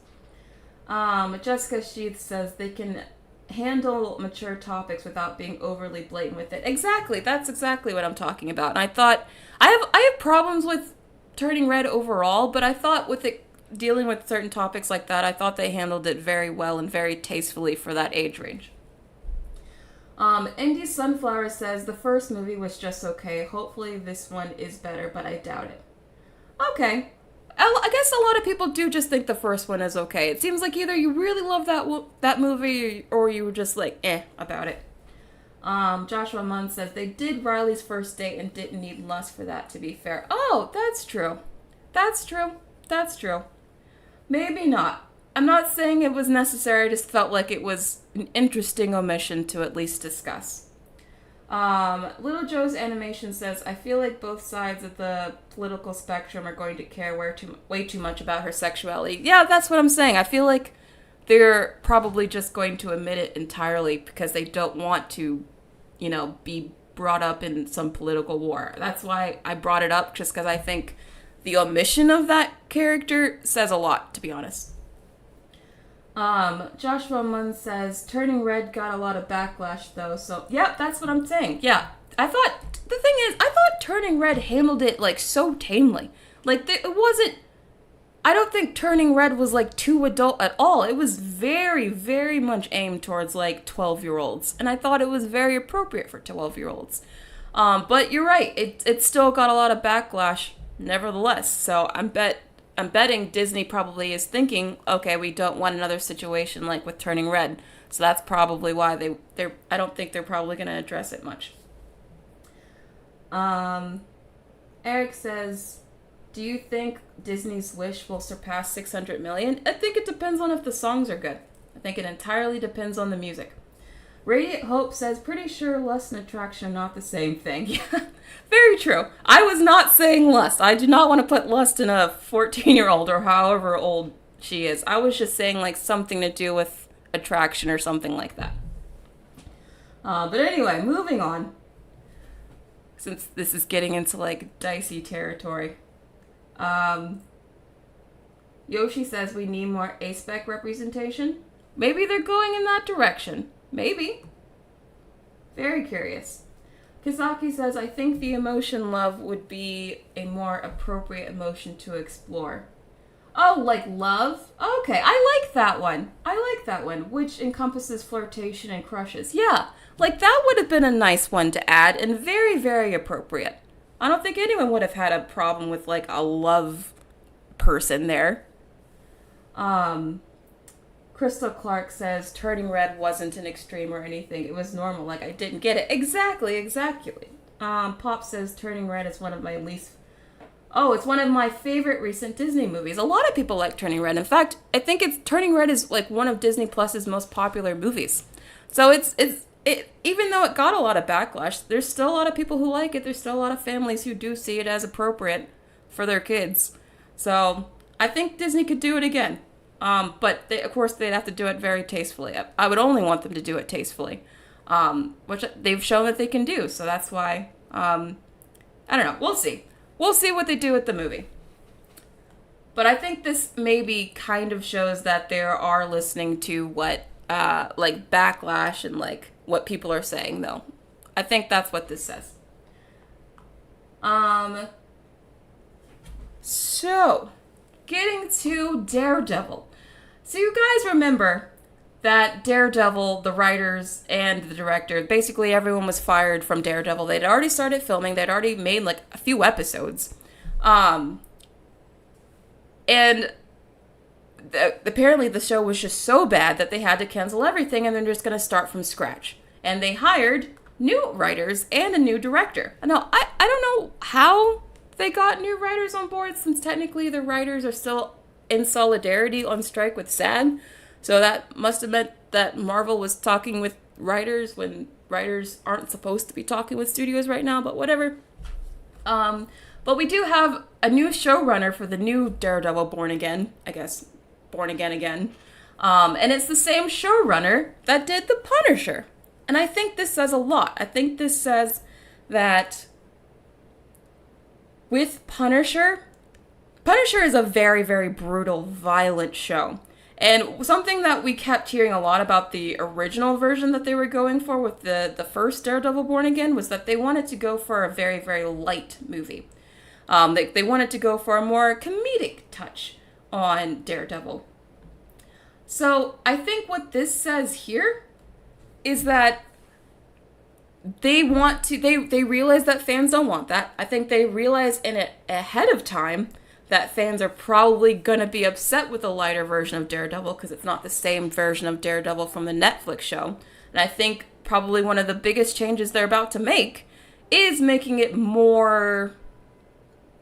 Jessica Sheath says they can handle mature topics without being overly blatant with it. Exactly. That's exactly what I'm talking about. And I thought, I have problems with Turning Red overall, but I thought with it dealing with certain topics like that, I thought they handled it very well and very tastefully for that age range. Indy Sunflower says the first movie was just okay. Hopefully this one is better, but I doubt it. Okay. I guess a lot of people do just think the first one is okay. It seems like either you really love that movie or you were just like, about it. Joshua Munn says they did Riley's first date and didn't need lust for that, to be fair. Oh, that's true. That's true. Maybe not. I'm not saying it was necessary, I just felt like it was an interesting omission to at least discuss. Little Joe's Animation says, I feel like both sides of the political spectrum are going to care way too much about her sexuality. Yeah, that's what I'm saying. I feel like they're probably just going to omit it entirely because they don't want to, be brought up in some political war. That's why I brought it up, just because I think the omission of that character says a lot, to be honest. Joshua Munn says, Turning Red got a lot of backlash, though, so, yeah, that's what I'm saying. Yeah, the thing is, I thought Turning Red handled it, like, so tamely. Like, it wasn't, I don't think Turning Red was, like, too adult at all. It was very, very much aimed towards, like, 12-year-olds, and I thought it was very appropriate for 12-year-olds. But you're right, it still got a lot of backlash, nevertheless, so I'm betting Disney probably is thinking, okay, we don't want another situation like with Turning Red. So that's probably why I don't think they're probably going to address it much. Eric says, do you think Disney's Wish will surpass 600 million? I think it depends on if the songs are good. I think it entirely depends on the music. Radiant Hope says, pretty sure lust and attraction are not the same thing. Yeah, very true. I was not saying lust. I do not want to put lust in a 14-year-old or however old she is. I was just saying, like, something to do with attraction or something like that. But anyway, moving on. Since this is getting into, like, dicey territory. Yoshi says we need more A-spec representation. Maybe they're going in that direction. Maybe. Very curious. Kizaki says, I think the emotion love would be a more appropriate emotion to explore. Oh, like love? Okay, I like that one. Which encompasses flirtation and crushes. Yeah, like that would have been a nice one to add and very, very appropriate. I don't think anyone would have had a problem with like a love person there. Crystal Clark says, Turning Red wasn't an extreme or anything. It was normal. Like, I didn't get it. Exactly. Pop says, Turning Red is one of my it's one of my favorite recent Disney movies. A lot of people like Turning Red. In fact, I think Turning Red is, like, one of Disney Plus's most popular movies. So it's even though it got a lot of backlash, there's still a lot of people who like it. There's still a lot of families who do see it as appropriate for their kids. So I think Disney could do it again. But of course they'd have to do it very tastefully. I would only want them to do it tastefully, which they've shown that they can do. So that's why, I don't know. We'll see. We'll see what they do with the movie. But I think this maybe kind of shows that they are listening to what like backlash and like what people are saying though. I think that's what this says. So getting to Daredevil. So you guys remember that Daredevil, the writers and the director, basically everyone was fired from Daredevil. They'd already started filming. They'd already made like a few episodes. And apparently the show was just so bad that they had to cancel everything and they're just going to start from scratch. And they hired new writers and a new director. Now, I don't know how they got new writers on board, since technically the writers are still in solidarity on strike with SAG. So that must have meant that Marvel was talking with writers when writers aren't supposed to be talking with studios right now, but whatever. But we do have a new showrunner for the new Daredevil Born Again, I guess. Born Again. And it's the same showrunner that did The Punisher. And I think this says a lot. I think this says that with Punisher is a very, very brutal, violent show. And something that we kept hearing a lot about the original version that they were going for with the first Daredevil Born Again was that they wanted to go for a very, very light movie. They wanted to go for a more comedic touch on Daredevil. So I think what this says here is that they realize that fans don't want that. I think they realize in it ahead of time that fans are probably going to be upset with the lighter version of Daredevil because it's not the same version of Daredevil from the Netflix show. And I think probably one of the biggest changes they're about to make is making it more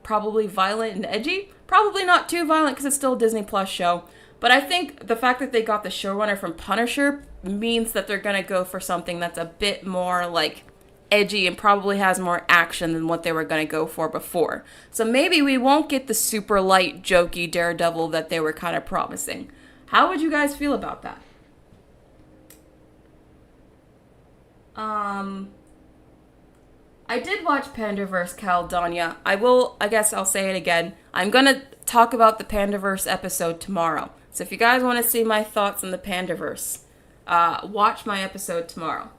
probably violent and edgy. Probably not too violent because it's still a Disney Plus show. But I think the fact that they got the showrunner from Punisher means that they're going to go for something that's a bit more like edgy and probably has more action than what they were going to go for before. So maybe we won't get the super light, jokey Daredevil that they were kind of promising. How would you guys feel about that? I did watch Pandaverse Caledonia. I guess I'll say it again. I'm going to talk about the Pandaverse episode tomorrow. So if you guys want to see my thoughts on the Pandaverse, watch my episode tomorrow.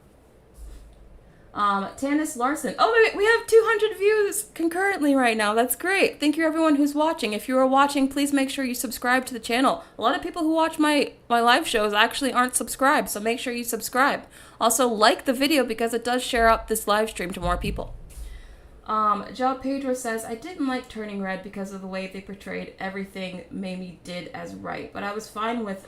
Tanis Larson. Oh, wait, we have 200 views concurrently right now. That's great. Thank you everyone who's watching. If you are watching, please make sure you subscribe to the channel. A lot of people who watch my live shows actually aren't subscribed, so make sure you subscribe. Also, like the video because it does share out this live stream to more people. João Pedro says, I didn't like Turning Red because of the way they portrayed everything Mamie did as right, but I was fine with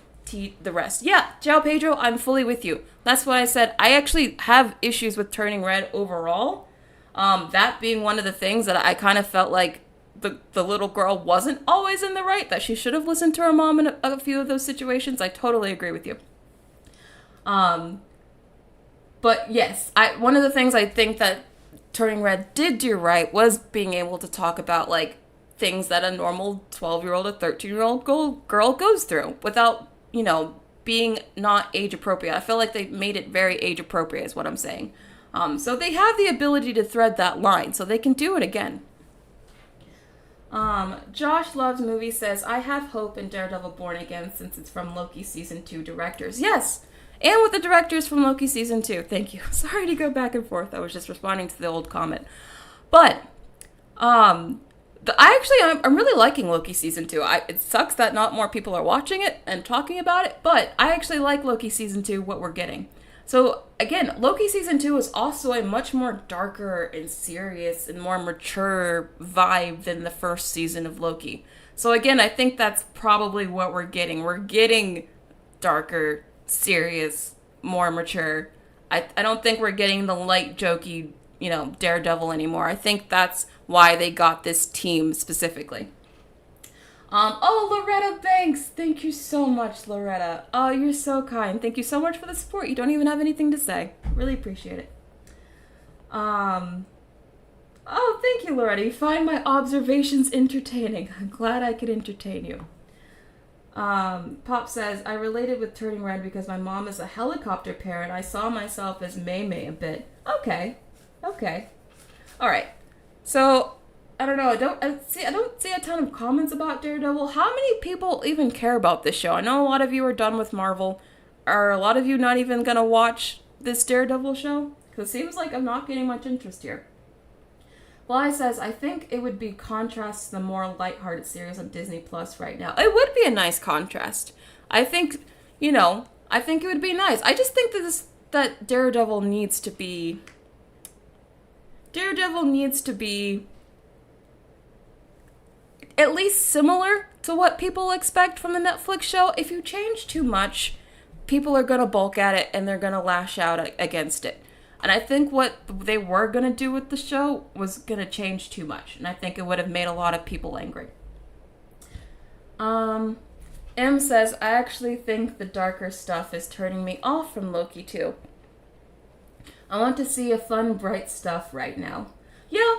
the rest. Yeah, João Pedro, I'm fully with you. That's why I said I actually have issues with Turning Red overall. That being one of the things that I kind of felt like the little girl wasn't always in the right, that she should have listened to her mom in a few of those situations. I totally agree with you. But yes, one of the things I think that Turning Red did do right was being able to talk about like things that a normal 12-year-old or 13-year-old girl goes through without, being not age appropriate. I feel like they made it very age appropriate is what I'm saying. So they have the ability to thread that line, so they can do it again. Josh Loves Movie says, I have hope in Daredevil Born Again since it's from Loki Season 2 directors. Yes! And with the directors from Loki Season 2. Thank you. Sorry to go back and forth. I was just responding to the old comment. But, I'm really liking Loki Season 2. It sucks that not more people are watching it and talking about it, but I actually like Loki Season 2, what we're getting. So, again, Loki Season 2 is also a much more darker and serious and more mature vibe than the first season of Loki. So, again, I think that's probably what we're getting. We're getting darker, serious, more mature. I don't think we're getting the light, jokey, Daredevil anymore. I think that's why they got this team specifically. Loretta Banks. Thank you so much, Loretta. Oh, you're so kind. Thank you so much for the support. You don't even have anything to say. Really appreciate it. Thank you, Loretta. You find my observations entertaining. I'm glad I could entertain you. Pop says, I related with Turning Red because my mom is a helicopter parent. I saw myself as May a bit. Okay. All right. So, I don't know. I don't see a ton of comments about Daredevil. How many people even care about this show? I know a lot of you are done with Marvel. are a lot of you not even gonna watch this Daredevil show? Because it seems like I'm not getting much interest here. Bly says, I think it would be contrast to the more lighthearted series on Disney Plus right now. It would be a nice contrast. I think, I think it would be nice. I just think that Daredevil needs to be at least similar to what people expect from the Netflix show. If you change too much, people are going to balk at it and they're going to lash out against it. And I think what they were going to do with the show was going to change too much. And I think it would have made a lot of people angry. M says, I actually think the darker stuff is turning me off from Loki too. I want to see a fun, bright stuff right now. Yeah,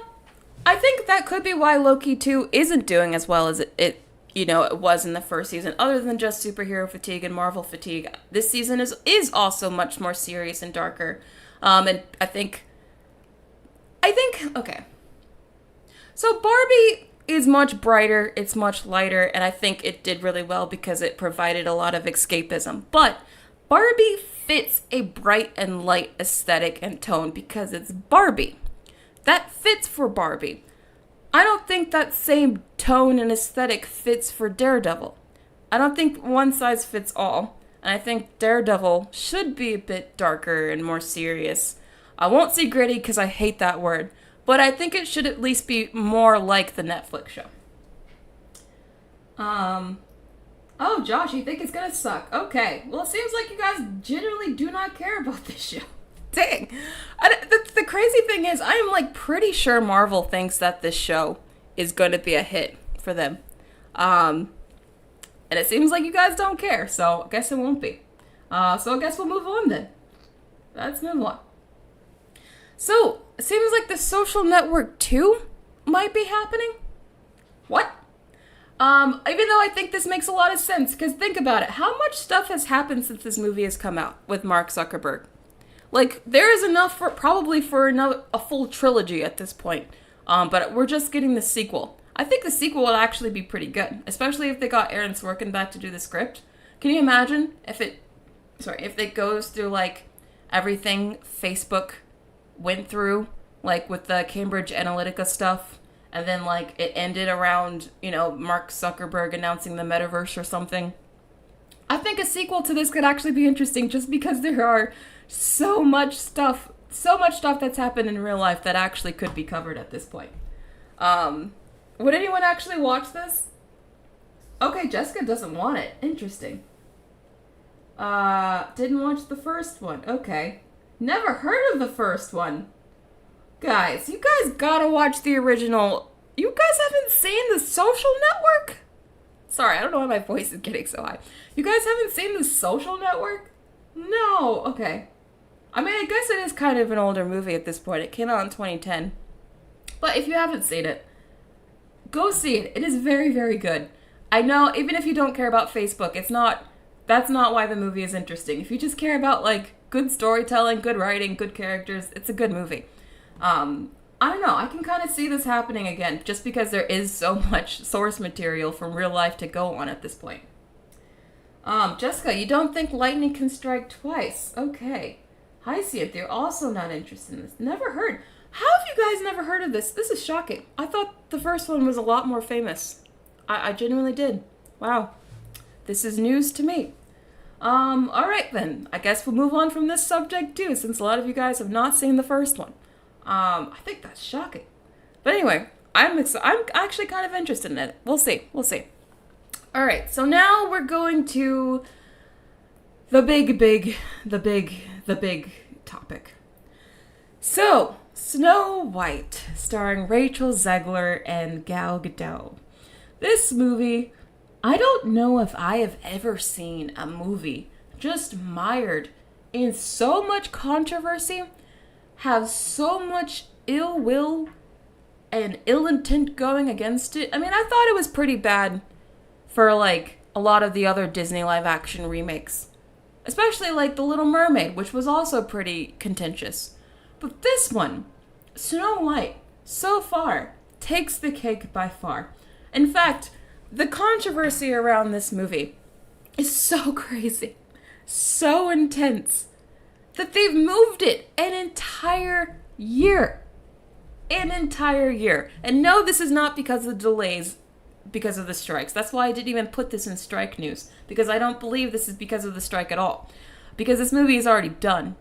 I think that could be why Loki 2 isn't doing as well as it was in the first season. Other than just superhero fatigue and Marvel fatigue, this season is also much more serious and darker. And I think, okay. So Barbie is much brighter, it's much lighter, and I think it did really well because it provided a lot of escapism. But Barbie fits a bright and light aesthetic and tone because it's Barbie. That fits for Barbie. I don't think that same tone and aesthetic fits for Daredevil. I don't think one size fits all. And I think Daredevil should be a bit darker and more serious. I won't say gritty because I hate that word. But I think it should at least be more like the Netflix show. Oh, Josh, you think it's gonna suck? Okay. Well, it seems like you guys generally do not care about this show. Dang. The crazy thing is, I am pretty sure Marvel thinks that this show is going to be a hit for them. And it seems like you guys don't care, so I guess it won't be. So I guess we'll move on then. Let's move on. So, it seems like The Social Network 2 might be happening. What? Even though I think this makes a lot of sense, because think about it. How much stuff has happened since this movie has come out with Mark Zuckerberg? There is enough probably for a full trilogy at this point. But we're just getting the sequel. I think the sequel will actually be pretty good, especially if they got Aaron Sorkin back to do the script. Can you imagine if it goes through everything Facebook went through, with the Cambridge Analytica stuff, and then it ended around, Mark Zuckerberg announcing the metaverse or something. I think a sequel to this could actually be interesting just because there are so much stuff that's happened in real life that actually could be covered at this point. Would anyone actually watch this? Okay, Jessica doesn't want it. Interesting. Didn't watch the first one. Okay. Never heard of the first one. Guys, you guys gotta watch the original. You guys haven't seen The Social Network? Sorry, I don't know why my voice is getting so high. You guys haven't seen The Social Network? No. Okay. I mean, I guess it is kind of an older movie at this point. It came out in 2010. But if you haven't seen it, go see it. It is very, very good. I know, even if you don't care about Facebook, that's not why the movie is interesting. If you just care about, good storytelling, good writing, good characters, it's a good movie. I don't know, I can kind of see this happening again, just because there is so much source material from real life to go on at this point. Jessica, you don't think lightning can strike twice? Okay. Hi, Cynthia, you're also not interested in this. Never heard. How have you guys never heard of this? This is shocking. I thought the first one was a lot more famous. I genuinely did. Wow. This is news to me. Alright then. I guess we'll move on from this subject too, since a lot of you guys have not seen the first one. I think that's shocking. But anyway, I'm actually kind of interested in it. We'll see. Alright, so now we're going to the big topic. So, Snow White, starring Rachel Zegler and Gal Gadot. This movie, I don't know if I have ever seen a movie just mired in so much controversy, have so much ill will and ill intent going against it. I mean, I thought it was pretty bad for, a lot of the other Disney live-action remakes. Especially, The Little Mermaid, which was also pretty contentious. But this one, Snow White, so far, takes the cake by far. In fact, the controversy around this movie is so crazy. so intense that they've moved it an entire year. An entire year. And no, this is not because of the delays, because of the strikes. That's why I didn't even put this in strike news, because I don't believe this is because of the strike at all. Because this movie is already done.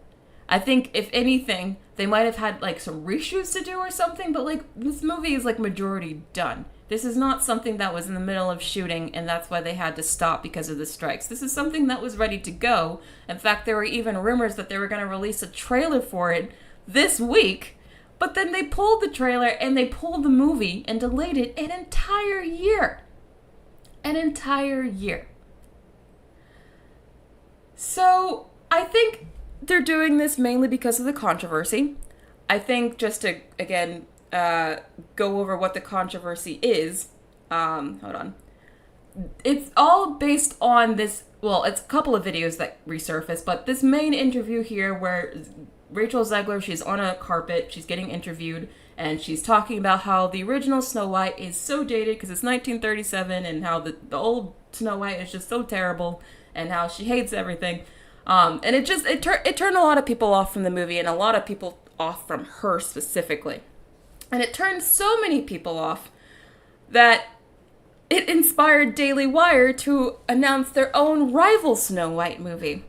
I think, if anything, they might have had, like, some reshoots to do or something, but, like, this movie is, like, majority done. This is not something that was in the middle of shooting, and that's why they had to stop because of the strikes. This is something that was ready to go. In fact, there were even rumors that they were going to release a trailer for it this week, but then they pulled the trailer and they pulled the movie and delayed it an entire year. An entire year. So, I think they're doing this mainly because of the controversy. I think, just to, again, go over what the controversy is. Hold on. It's all based on this, well, it's a couple of videos that resurface, but this main interview here where Rachel Zegler, she's on a carpet, she's getting interviewed, and she's talking about how the original Snow White is so dated because it's 1937, and how the old Snow White is just so terrible, and how she hates everything. And it turned a lot of people off from the movie, and a lot of people off from her specifically. And it turned so many people off that it inspired Daily Wire to announce their own rival Snow White movie,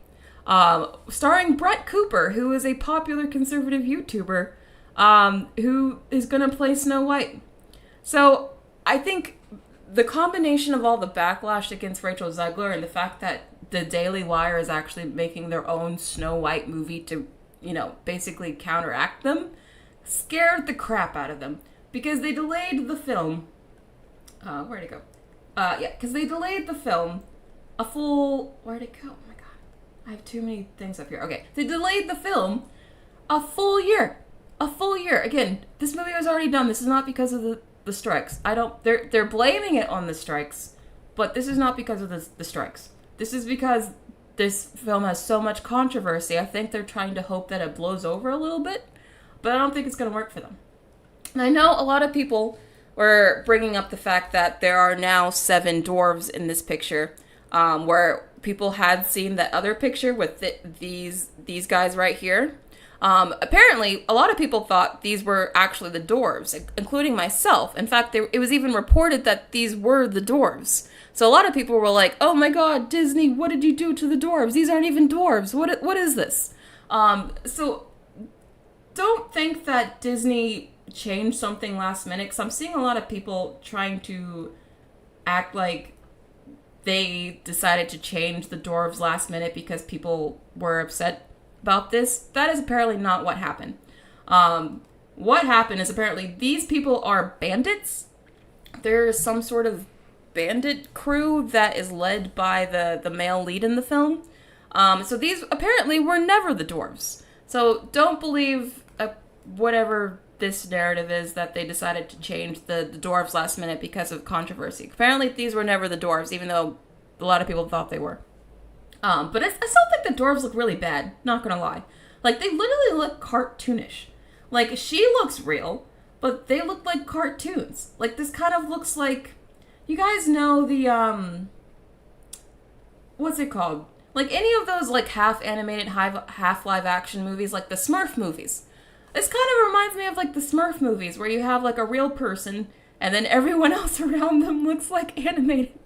starring Brett Cooper, who is a popular conservative YouTuber, who is going to play Snow White. So I think the combination of all the backlash against Rachel Zegler and the fact that the Daily Wire is actually making their own Snow White movie to, basically counteract them, scared the crap out of them. Because they delayed the film. Where'd it go? Because they delayed the film a full... Where'd it go? Oh my god. I have too many things up here. Okay. They delayed the film a full year. A full year. Again, this movie was already done. This is not because of the strikes. They're blaming it on the strikes, but this is not because of the strikes. This is because this film has so much controversy. I think they're trying to hope that it blows over a little bit, but I don't think it's going to work for them. And I know a lot of people were bringing up the fact that there are now 7 dwarves in this picture, where people had seen that other picture with these guys right here. Apparently, a lot of people thought these were actually the dwarves, including myself. In fact, it was even reported that these were the dwarves. So a lot of people were like, oh my god, Disney, what did you do to the dwarves? These aren't even dwarves. What is this? So don't think that Disney changed something last minute, because I'm seeing a lot of people trying to act like they decided to change the dwarves last minute because people were upset about this. That is apparently not what happened. What happened is apparently these people are bandits. There's some sort of bandit crew that is led by the male lead in the film. So these apparently were never the dwarves. So don't believe whatever this narrative is that they decided to change the dwarves last minute because of controversy. Apparently these were never the dwarves, even though a lot of people thought they were. But I still think the dwarves look really bad, not gonna lie. Like, they literally look cartoonish. Like, she looks real, but they look like cartoons. Like, this kind of looks like... You guys know the, what's it called? Like, any of those, like, half-animated, half-live-action movies, like the Smurf movies. This kind of reminds me of, like, the Smurf movies, where you have, like, a real person, and then everyone else around them looks, like, animated.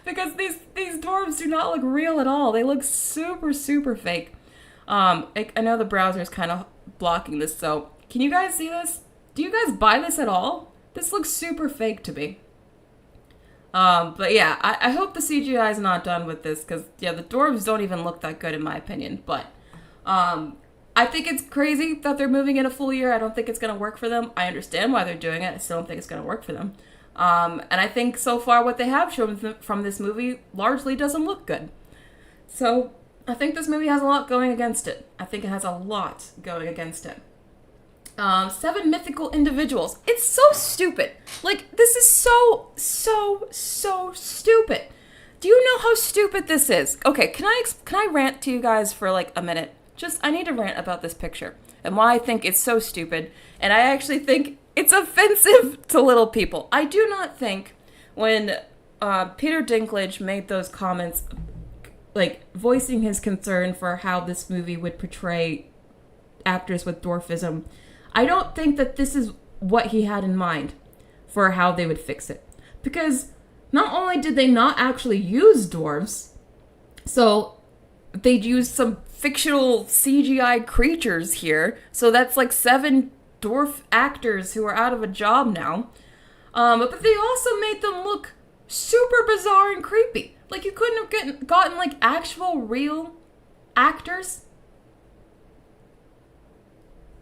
Because these dwarves do not look real at all. They look super, super fake. I know the browser's kind of blocking this, so... Can you guys see this? Do you guys buy this at all? This looks super fake to me. But yeah, I hope the CGI is not done with this, because, yeah, the dwarves don't even look that good in my opinion, but, I think it's crazy that they're moving in a full year. I don't think it's going to work for them. I understand why they're doing it. I still don't think it's going to work for them. And I think so far what they have shown from this movie largely doesn't look good. So, I think this movie has a lot going against it. I think it has a lot going against it. 7 mythical individuals. It's so stupid. Like, this is so stupid. Do you know how stupid this is? Okay, can I rant to you guys for like a minute? I need to rant about this picture and why I think it's so stupid, and I actually think it's offensive to little people. I do not think when Peter Dinklage made those comments like, voicing his concern for how this movie would portray actors with dwarfism. I don't think that this is what he had in mind for how they would fix it. Because not only did they not actually use dwarves, so they'd use some fictional CGI creatures here. So that's like 7 dwarf actors who are out of a job now. But they also made them look super bizarre and creepy. Like, you couldn't have gotten like actual real actors.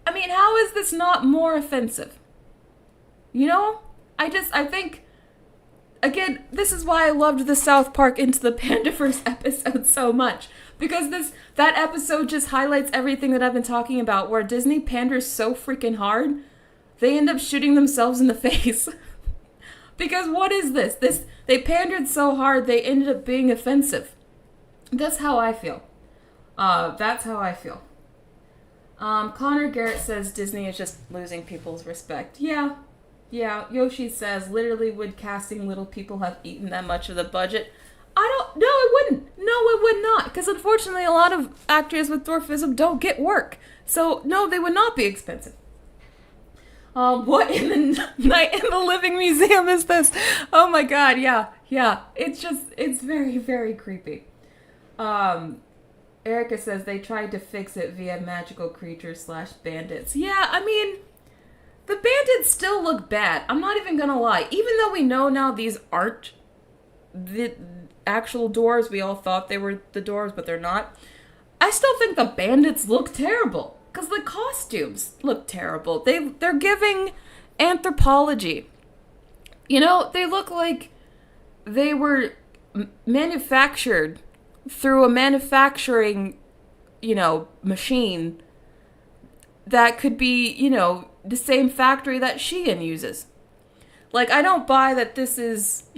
I mean, how is this not more offensive? You know? I think, again, this is why I loved the South Park Into the Pandaverse episode so much. Because that episode just highlights everything that I've been talking about, where Disney panders so freaking hard, they end up shooting themselves in the face. Because what is this? They pandered so hard, they ended up being offensive. That's how I feel. That's how I feel. Connor Garrett says Disney is just losing people's respect. Yeah. Yoshi says, literally, would casting little people have eaten that much of the budget? No, it wouldn't. No, it would not. Because unfortunately, a lot of actors with dwarfism don't get work. So, no, they would not be expensive. What in the Night in the Living Museum is this? Oh my god, yeah. It's very, very creepy. Erica says they tried to fix it via magical creatures / bandits. Yeah, I mean, the bandits still look bad. I'm not even gonna lie. Even though we know now these aren't the actual dwarves, we all thought they were the dwarves, but they're not. I still think the bandits look terrible. Because the costumes look terrible. They're giving anthropology. You know, they look like they were manufactured through a manufacturing, machine that could be, the same factory that Shein uses. Like, I don't buy that this is,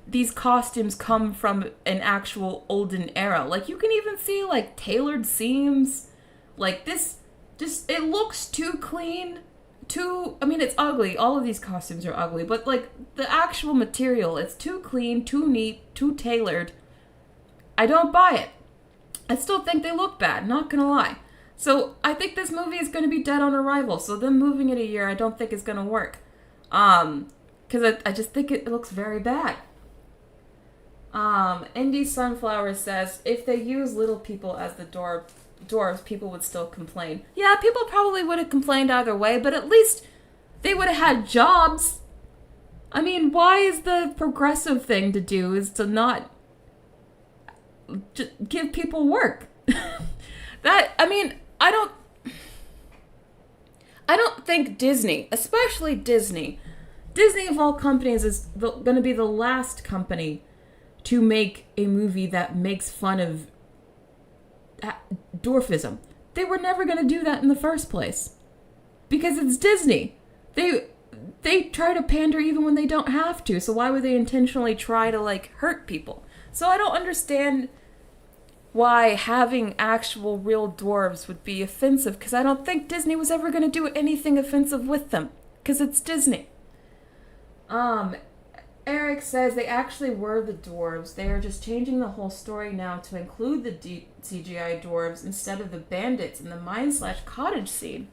these costumes come from an actual olden era. Like, you can even see, like, tailored seams. Like, it looks too clean, it's ugly. All of these costumes are ugly, but, like, the actual material, it's too clean, too neat, too tailored. I don't buy it. I still think they look bad, not gonna lie. So, I think this movie is gonna be dead on arrival, so them moving it a year, I don't think is gonna work. Because I just think it looks very bad. Indie Sunflower says, if they use little people as the dwarves, people would still complain. Yeah, people probably would have complained either way, but at least they would have had jobs. I mean, why is the progressive thing to do is to not give people work? I don't think Disney, especially Disney of all companies is going to be the last company to make a movie that makes fun of dwarfism. They were never going to do that in the first place. Because it's Disney. They try to pander even when they don't have to, so why would they intentionally try to, like, hurt people? So I don't understand why having actual real dwarves would be offensive, because I don't think Disney was ever going to do anything offensive with them, because it's Disney. Eric says they actually were the dwarves. They are just changing the whole story now to include the CGI dwarves instead of the bandits in the mine/cottage scene.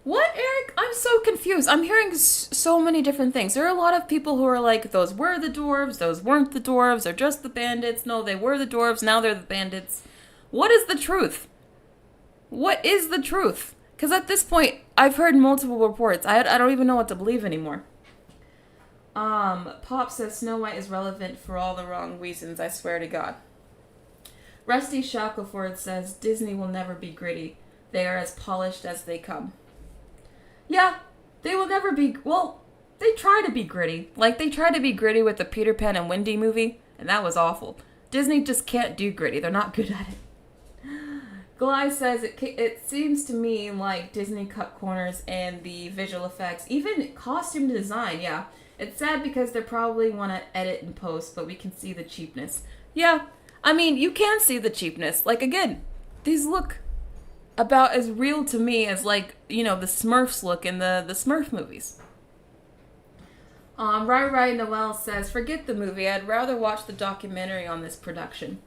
What, Eric? I'm so confused. I'm hearing so many different things. There are a lot of people who are like, those were the dwarves, those weren't the dwarves, they're just the bandits. No, they were the dwarves, now they're the bandits. What is the truth? What is the truth? Because at this point, I've heard multiple reports. I don't even know what to believe anymore. Pop says Snow White is relevant for all the wrong reasons, I swear to God. Rusty Shackleford says Disney will never be gritty. They are as polished as they come. Yeah, they will never be... Well, they try to be gritty. Like, they tried to be gritty with the Peter Pan and Wendy movie, and that was awful. Disney just can't do gritty. They're not good at it. Gly says, it seems to me like Disney cut corners in the visual effects. Even costume design, yeah. It's sad because they probably want to edit and post, but we can see the cheapness. Yeah, I mean, you can see the cheapness. Like, again, these look about as real to me as, like, the Smurfs look in the Smurf movies. Rai Noel says, forget the movie. I'd rather watch the documentary on this production.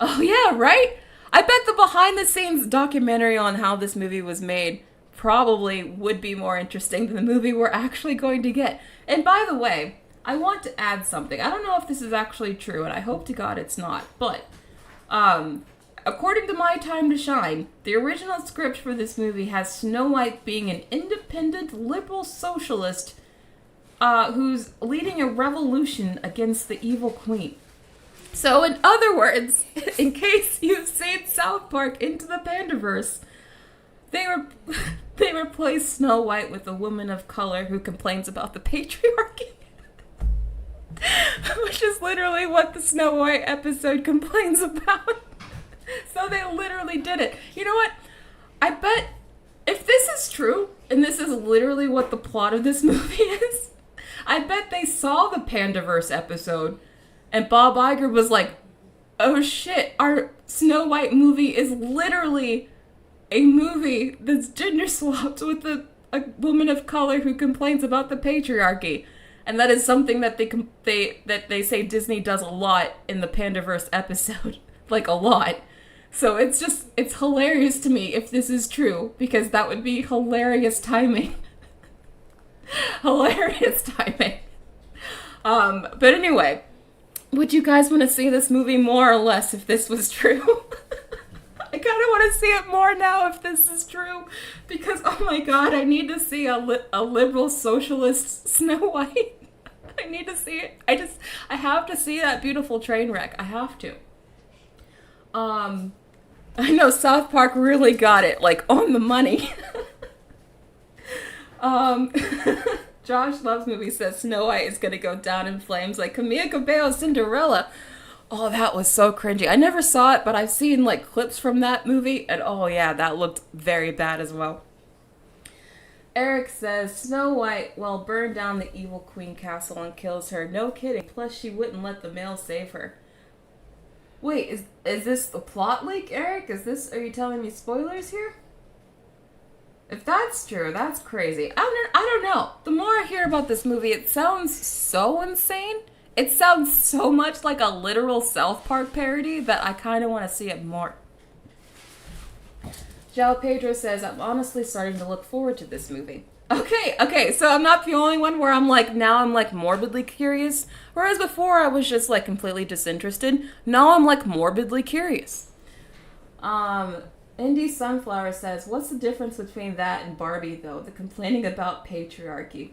Oh, yeah, right? I bet the behind-the-scenes documentary on how this movie was made probably would be more interesting than the movie we're actually going to get. And by the way, I want to add something. I don't know if this is actually true, and I hope to God it's not, but according to My Time to Shine, the original script for this movie has Snow White being an independent liberal socialist who's leading a revolution against the evil queen. So, in other words, in case you've seen South Park Into the Pandaverse, they replaced Snow White with a woman of color who complains about the patriarchy. Which is literally what the Snow White episode complains about. So they literally did it. You know what? I bet if this is true, and this is literally what the plot of this movie is, I bet they saw the Pandaverse episode, and Bob Iger was like, oh shit, our Snow White movie is literally a movie that's gender swapped with a woman of color who complains about the patriarchy. And that is something that they say Disney does a lot in the Pandaverse episode. Like, a lot. So it's hilarious to me if this is true, because that would be hilarious timing. Hilarious timing. But anyway, would you guys want to see this movie more or less if this was true? I kind of want to see it more now if this is true, because oh my god, I need to see a liberal socialist Snow White. I need to see it. I have to see that beautiful train wreck. I have to. I know South Park really got it, like, on the money. Josh Loves Movie says Snow White is gonna go down in flames like Camila Cabello's Cinderella. Oh, that was so cringy. I never saw it, but I've seen, like, clips from that movie, and oh yeah, that looked very bad as well. Eric says, Snow White, well, burned down the evil queen castle and kills her. No kidding. Plus, she wouldn't let the male save her. Wait, is this the plot leak, Eric? Are you telling me spoilers here? If that's true, that's crazy. I don't know. The more I hear about this movie, it sounds so insane. It sounds so much like a literal South Park parody that I kind of want to see it more. João Pedro says, I'm honestly starting to look forward to this movie. Okay, so I'm not the only one where I'm morbidly curious. Whereas before I was just, like, completely disinterested. Now I'm, like, morbidly curious. Indie Sunflower says, what's the difference between that and Barbie, though? The complaining about patriarchy.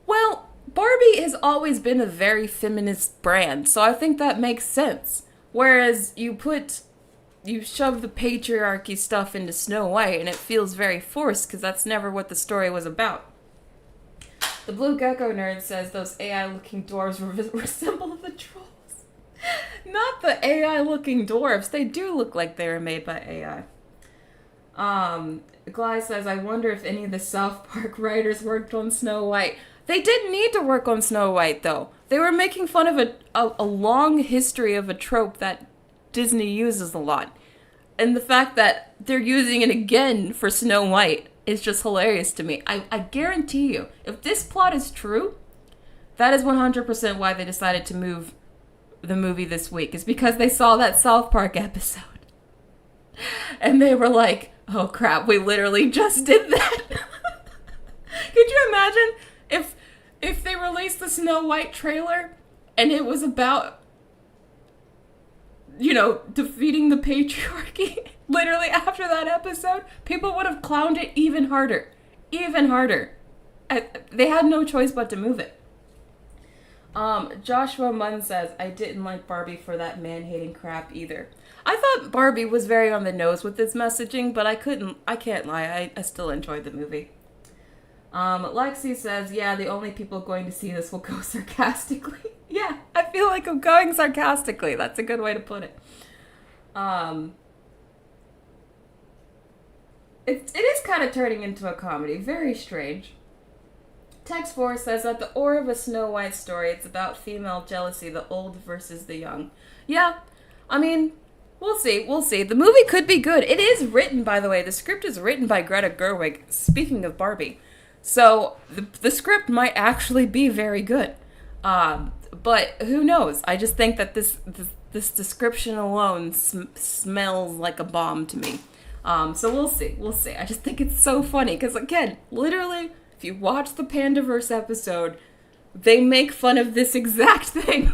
Well, Barbie has always been a very feminist brand, so I think that makes sense. Whereas you shove the patriarchy stuff into Snow White, and it feels very forced, because that's never what the story was about. The Blue Gecko Nerd says those AI-looking dwarves resemble the trolls. Not the AI-looking dwarves. They do look like they were made by AI. Gly says, I wonder if any of the South Park writers worked on Snow White. They didn't need to work on Snow White, though. They were making fun of a long history of a trope that Disney uses a lot. And the fact that they're using it again for Snow White is just hilarious to me. I guarantee you, if this plot is true, that is 100% why they decided to move the movie this week. It's because they saw that South Park episode. And they were like, oh crap, we literally just did that. Could you imagine if they released the Snow White trailer and it was about, defeating the patriarchy? Literally after that episode, people would have clowned it even harder. Even harder. They had no choice but to move it. Joshua Munn says, I didn't like Barbie for that man-hating crap either. I thought Barbie was very on the nose with its messaging, but I can't lie, I still enjoyed the movie. Lexi says, yeah, the only people going to see this will go sarcastically. Yeah, I feel like I'm going sarcastically. That's a good way to put it. It is kind of turning into a comedy. Very strange. Text 4 says that the Or of a Snow White story, it's about female jealousy, the old versus the young. Yeah, I mean, we'll see. The movie could be good. It is written, by the way. The script is written by Greta Gerwig, speaking of Barbie. So, the script might actually be very good. But who knows? I just think that this this description alone smells like a bomb to me. So we'll see. We'll see. I just think it's so funny because, again, literally, if you watch the Pandaverse episode, they make fun of this exact thing.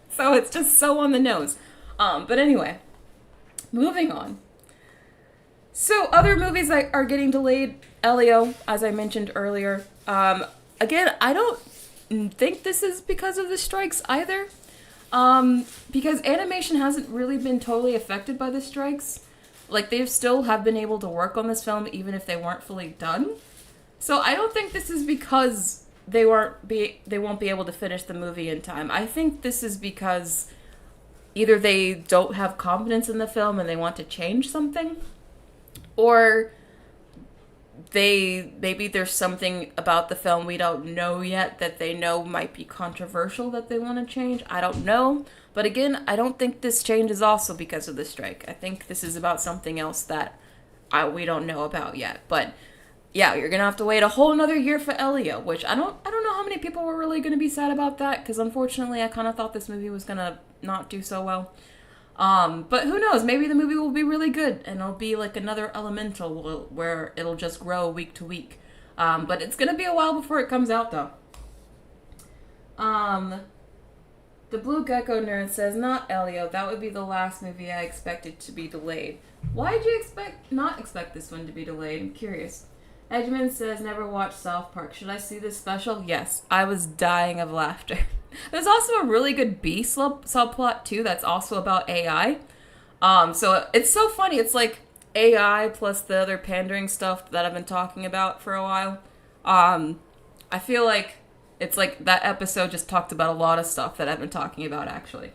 So it's just so on the nose. But anyway, moving on. So other movies that are getting delayed, Elio, as I mentioned earlier. Again, I don't think this is because of the strikes either. Because animation hasn't really been totally affected by the strikes. Like, they still have been able to work on this film even if they weren't fully done. So I don't think this is because they won't be able to finish the movie in time. I think this is because either they don't have confidence in the film and they want to change something, or maybe there's something about the film we don't know yet that they know might be controversial that they want to change. I don't know. But again, I don't think this change is also because of the strike. I think this is about something else that we don't know about yet. But yeah, you're going to have to wait a whole another year for Elio, which I don't know how many people were really going to be sad about that, because unfortunately I kind of thought this movie was going to not do so well. But who knows? Maybe the movie will be really good, and it'll be like another Elemental where it'll just grow week to week. But it's going to be a while before it comes out, though. The Blue Gecko Nerd says, not Elio. That would be the last movie I expected to be delayed. Why did you not expect this one to be delayed? I'm curious. Edgemond says, never watched South Park. Should I see this special? Yes. I was dying of laughter. There's also a really good B subplot, too, that's also about AI. So it's so funny. It's like AI plus the other pandering stuff that I've been talking about for a while. I feel like it's like that episode just talked about a lot of stuff that I've been talking about, actually.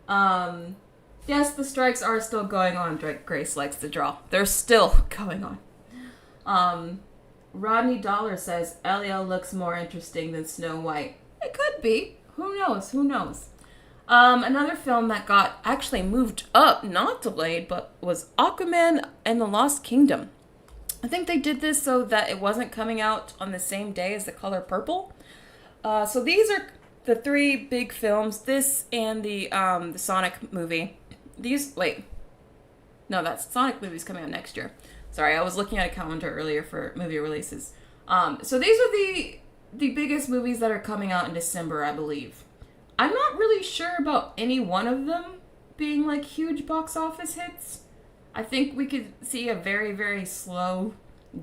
Yes, the strikes are still going on. Grace likes to draw. They're still going on. Rodney Dollar says, Elio looks more interesting than Snow White. It could be. Who knows? Who knows? Another film that got actually moved up, not delayed, but was Aquaman and the Lost Kingdom. I think they did this so that it wasn't coming out on the same day as The Color Purple. So these are the three big films. This and the Sonic movie. That Sonic movie's coming out next year. Sorry, I was looking at a calendar earlier for movie releases. So these are the biggest movies that are coming out in December, I believe. I'm not really sure about any one of them being like huge box office hits. I think we could see a very, very slow,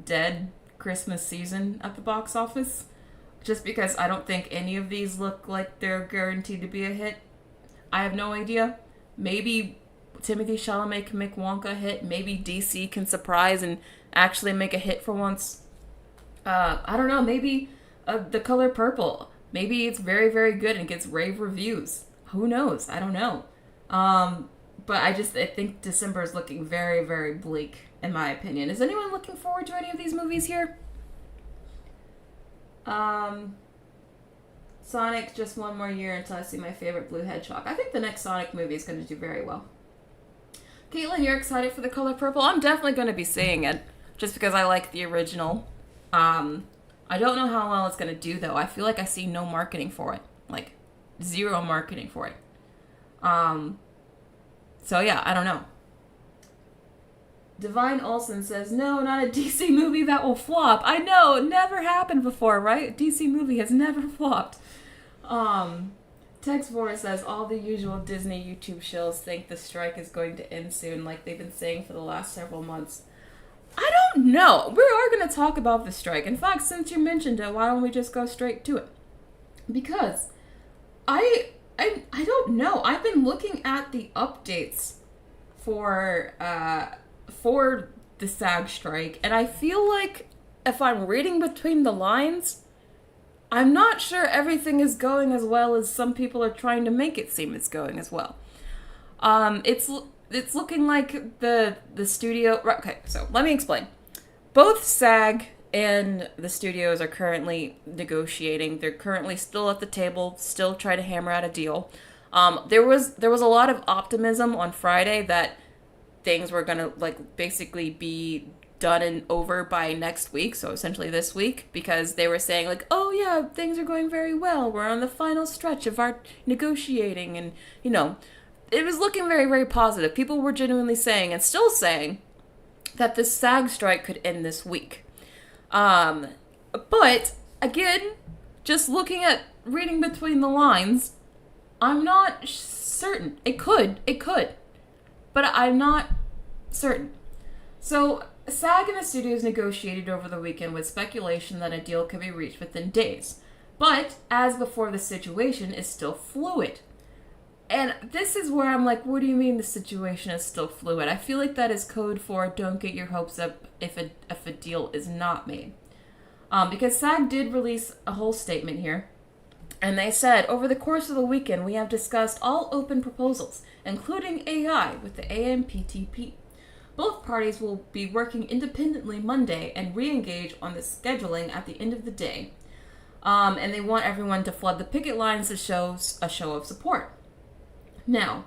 dead Christmas season at the box office. Just because I don't think any of these look like they're guaranteed to be a hit. I have no idea. Maybe Timothée Chalamet can make Wonka a hit. Maybe DC can surprise and actually make a hit for once. I don't know. Maybe The Color Purple. Maybe it's very, very good and gets rave reviews. Who knows? I don't know. But I think December is looking very, very bleak, in my opinion. Is anyone looking forward to any of these movies here? Sonic, just one more year until I see my favorite blue hedgehog. I think the next Sonic movie is going to do very well. Caitlin, you're excited for The Color Purple? I'm definitely going to be seeing it, just because I like the original. I don't know how well it's going to do, though. I feel like I see no marketing for it. Like, zero marketing for it. So yeah, I don't know. Divine Olsen says, no, not a DC movie that will flop. I know, it never happened before, right? A DC movie has never flopped. Texvor says, all the usual Disney YouTube shills think the strike is going to end soon, like they've been saying for the last several months. I don't know. We are going to talk about the strike. In fact, since you mentioned it, why don't we just go straight to it? Because I don't know. I've been looking at the updates for the SAG strike, and I feel like if I'm reading between the lines, I'm not sure everything is going as well as some people are trying to make it seem it's going as well. It's looking like the studio... Okay, so let me explain. Both SAG and the studios are currently negotiating. They're currently still at the table, still trying to hammer out a deal. There was a lot of optimism on Friday that things were gonna basically be done and over by next week, so essentially this week, because they were saying like, oh yeah, things are going very well, we're on the final stretch of our negotiating, and it was looking very, very positive. People were genuinely saying, and still saying, that the SAG strike could end this week. But again, just reading between the lines, I'm not certain. It could, but I'm not certain. So SAG and the studios negotiated over the weekend with speculation that a deal could be reached within days. But, as before, the situation is still fluid. And this is where I'm like, what do you mean the situation is still fluid? I feel like that is code for don't get your hopes up if a deal is not made. Because SAG did release a whole statement here. And they said, over the course of the weekend, we have discussed all open proposals, including AI, with the AMPTP. Both parties will be working independently Monday and re-engage on the scheduling at the end of the day. And they want everyone to flood the picket lines to show a show of support. Now,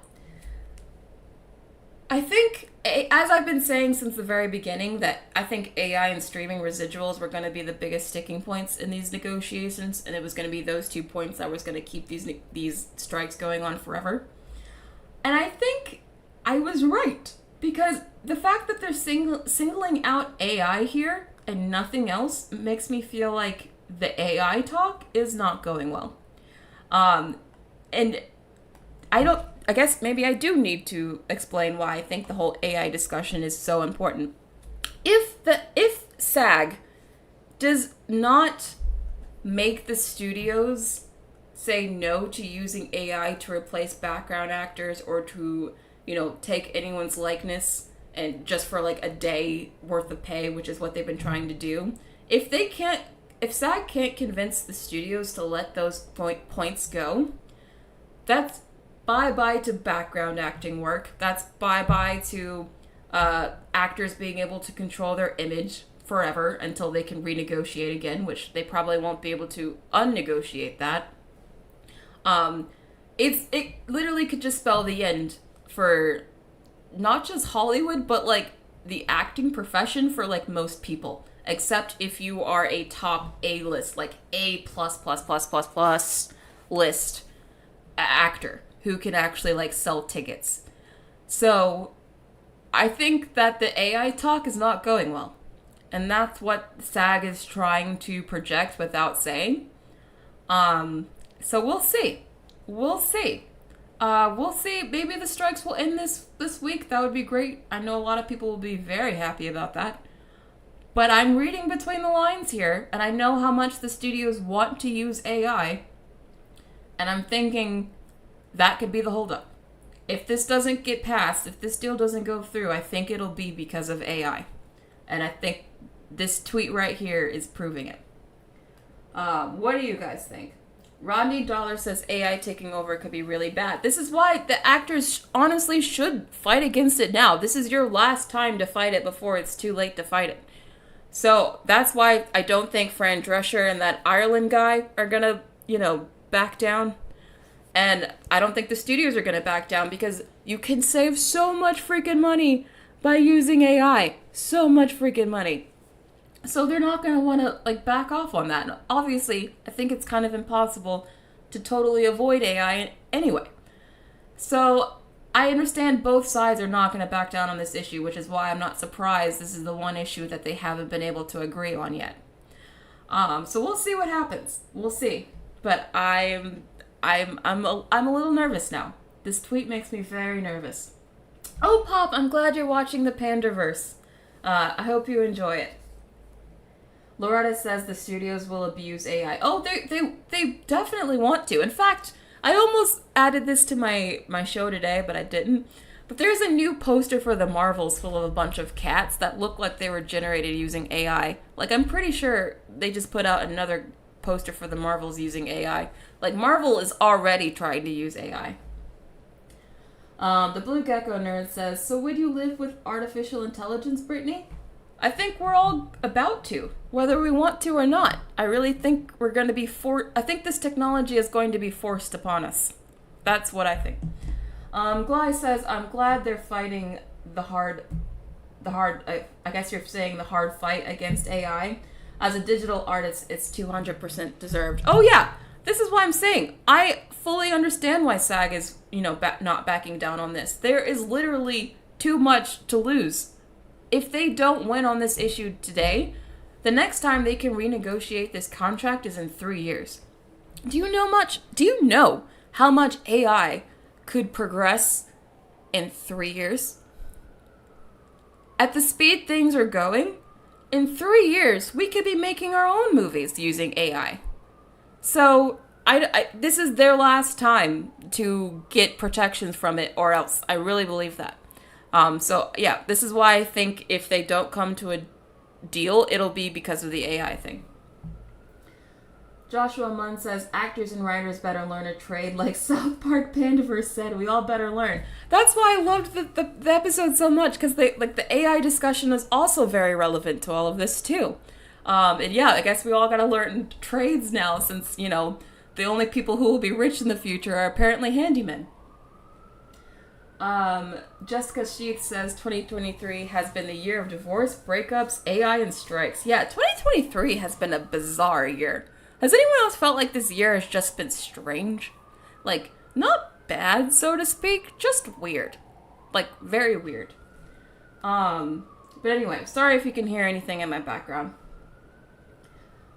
I think, as I've been saying since the very beginning, that I think AI and streaming residuals were going to be the biggest sticking points in these negotiations, and it was going to be those 2 points that was going to keep these strikes going on forever. And I think I was right, because the fact that they're singling out AI here and nothing else makes me feel like the AI talk is not going well. And I guess maybe I do need to explain why I think the whole AI discussion is so important. If SAG does not make the studios say no to using AI to replace background actors or to, take anyone's likeness and just for like a day worth of pay, which is what they've been trying to do. If SAG can't convince the studios to let those points go, that's bye-bye to background acting work. That's bye-bye to actors being able to control their image forever until they can renegotiate again, which they probably won't be able to unnegotiate that. It literally could just spell the end for not just Hollywood, but like the acting profession for like most people, except if you are a top A-list, like A+++ list actor who can actually like sell tickets. So I think that the AI talk is not going well. And that's what SAG is trying to project without saying. So we'll see. We'll see. Maybe the strikes will end this week. That would be great. I know a lot of people will be very happy about that. But I'm reading between the lines here, and I know how much the studios want to use AI. And I'm thinking that could be the holdup. If this doesn't get passed, if this deal doesn't go through, I think it'll be because of AI. And I think this tweet right here is proving it. What do you guys think? Rodney Dollar says AI taking over could be really bad. This is why the actors honestly should fight against it now. This is your last time to fight it before it's too late to fight it. So that's why I don't think Fran Drescher and that Ireland guy are gonna, back down. And I don't think the studios are gonna back down because you can save so much freaking money by using AI. So much freaking money. So they're not going to want to back off on that. And obviously, I think it's kind of impossible to totally avoid AI anyway. So I understand both sides are not going to back down on this issue, which is why I'm not surprised this is the one issue that they haven't been able to agree on yet. So we'll see what happens. We'll see. But I'm a little nervous now. This tweet makes me very nervous. Oh, Pop, I'm glad you're watching the Pandaverse. I hope you enjoy it. Loretta says the studios will abuse AI. Oh, they definitely want to. In fact, I almost added this to my show today, but I didn't. But there's a new poster for the Marvels full of a bunch of cats that look like they were generated using AI. I'm pretty sure they just put out another poster for the Marvels using AI. Marvel is already trying to use AI. The Blue Gecko Nerd says, so would you live with artificial intelligence, Brittany? I think we're all about to, whether we want to or not. I really think we're going to be I think this technology is going to be forced upon us. That's what I think. Gly says, I'm glad they're fighting the hard I guess you're saying the hard fight against AI. As a digital artist, it's 200% deserved. Oh yeah, this is what I'm saying. I fully understand why SAG is, not backing down on this. There is literally too much to lose. If they don't win on this issue today, the next time they can renegotiate this contract is in 3 years. Do you know how much AI could progress in 3 years? At the speed things are going, in 3 years, we could be making our own movies using AI. So, this is their last time to get protections from it, or else. I really believe that. This is why I think if they don't come to a deal, it'll be because of the AI thing. Joshua Munn says, actors and writers better learn a trade like South Park Pandaverse said. We all better learn. That's why I loved the episode so much, because the AI discussion is also very relevant to all of this too. I guess we all gotta learn trades now, since, the only people who will be rich in the future are apparently handymen. Jessica Sheath says 2023 has been the year of divorce, breakups, AI, and strikes. Yeah, 2023 has been a bizarre year. Has anyone else felt like this year has just been strange? Like, not bad, so to speak, just weird. Like, very weird. But anyway, sorry if you can hear anything in my background.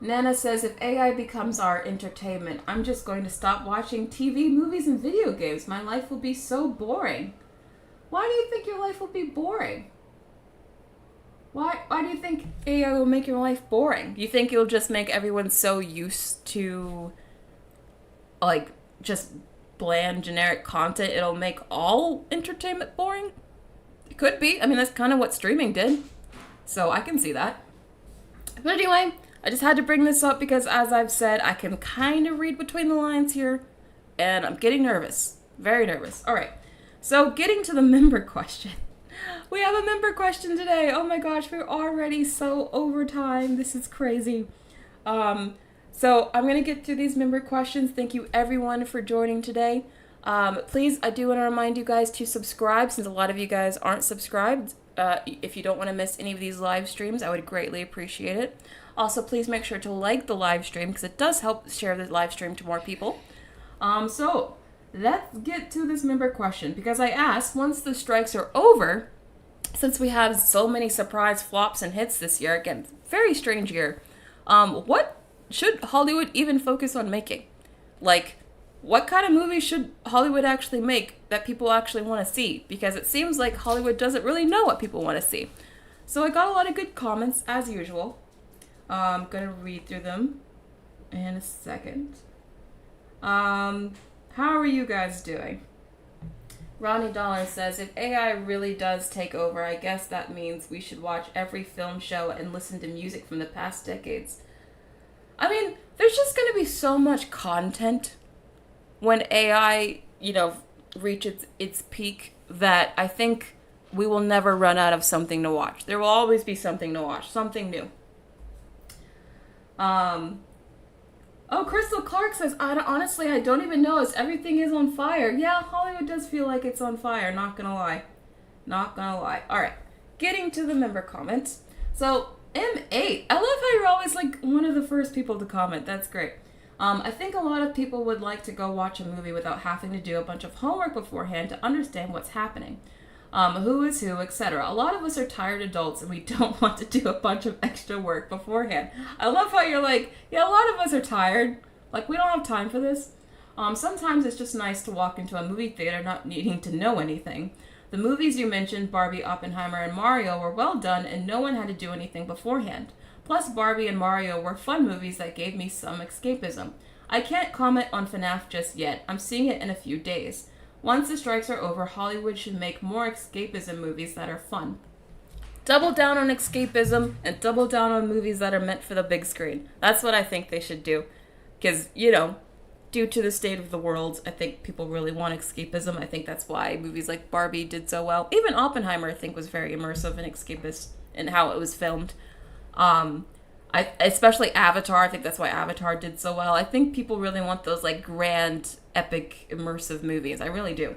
Nana says, if AI becomes our entertainment, I'm just going to stop watching TV, movies, and video games. My life will be so boring. Why do you think your life will be boring? Why do you think AI will make your life boring? You think it'll just make everyone so used to, just bland, generic content, it'll make all entertainment boring? It could be. I mean, that's kind of what streaming did. So I can see that. But anyway, I just had to bring this up because, as I've said, I can kind of read between the lines here, and I'm getting nervous. Very nervous. All right. So getting to the member question. We have a member question today. Oh my gosh, we're already so over time. This is crazy. So I'm going to get through these member questions. Thank you everyone for joining today. Please, I do want to remind you guys to subscribe, since a lot of you guys aren't subscribed. If you don't want to miss any of these live streams, I would greatly appreciate it. Also, please make sure to like the live stream, because it does help share the live stream to more people. So let's get to this member question, because I asked, once the strikes are over, since we have so many surprise flops and hits this year, again, very strange year, what should Hollywood even focus on making? Like, what kind of movies should Hollywood actually make that people actually want to see? Because it seems like Hollywood doesn't really know what people want to see. So I got a lot of good comments, as usual. I'm going to read through them in a second. How are you guys doing? Ronnie Dollar says, if AI really does take over, I guess that means we should watch every film show and listen to music from the past decades. I mean, there's just going to be so much content when AI, reaches its peak, that I think we will never run out of something to watch. There will always be something to watch, something new. Crystal Clark says, honestly, I don't even know, as everything is on fire. Yeah, Hollywood does feel like it's on fire, not gonna lie. Alright, getting to the member comments. So, M8, I love how you're always one of the first people to comment. That's great. I think a lot of people would like to go watch a movie without having to do a bunch of homework beforehand to understand what's happening. Who is who, etc. A lot of us are tired adults and we don't want to do a bunch of extra work beforehand. I love how you're yeah, a lot of us are tired. We don't have time for this. Sometimes it's just nice to walk into a movie theater not needing to know anything. The movies you mentioned, Barbie, Oppenheimer, and Mario, were well done and no one had to do anything beforehand. Plus, Barbie and Mario were fun movies that gave me some escapism. I can't comment on FNAF just yet. I'm seeing it in a few days. Once the strikes are over, Hollywood should make more escapism movies that are fun. Double down on escapism and double down on movies that are meant for the big screen. That's what I think they should do. Because, due to the state of the world, I think people really want escapism. I think that's why movies like Barbie did so well. Even Oppenheimer, I think, was very immersive and escapist in how it was filmed. Especially Avatar, I think that's why Avatar did so well. I think people really want those grand, epic, immersive movies. I really do.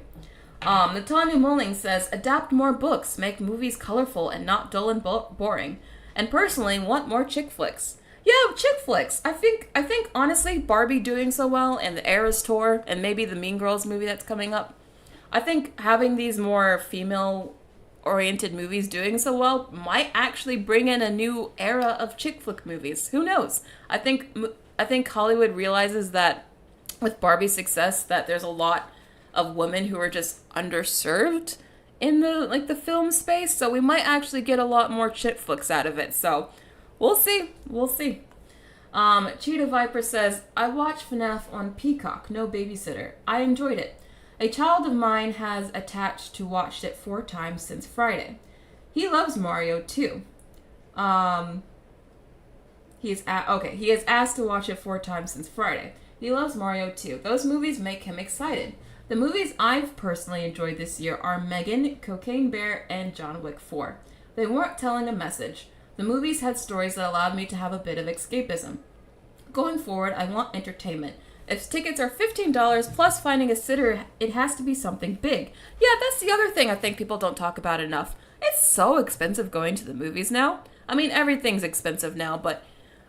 Natanya Mulling says, adapt more books, make movies colorful and not dull and boring. And personally, want more chick flicks. Yeah, chick flicks. I think honestly, Barbie doing so well and the Eras Tour and maybe the Mean Girls movie that's coming up, I think having these more female-oriented movies doing so well might actually bring in a new era of chick flick movies. Who knows? I think Hollywood realizes that with Barbie's success that there's a lot of women who are just underserved in the film space, so we might actually get a lot more chick flicks out of it. So we'll see. Cheetah Viper says, I watched FNAF on Peacock, no babysitter. I enjoyed it. A child of mine has attached to watched it 4 times since Friday. He loves Mario too. He has asked to watch it 4 times since Friday. He loves Mario too. Those movies make him excited. The movies I've personally enjoyed this year are Megan, Cocaine Bear, and John Wick 4. They weren't telling a message. The movies had stories that allowed me to have a bit of escapism. Going forward, I want entertainment. If tickets are $15 plus finding a sitter, it has to be something big. Yeah, that's the other thing I think people don't talk about enough. It's so expensive going to the movies now. I mean, everything's expensive now, but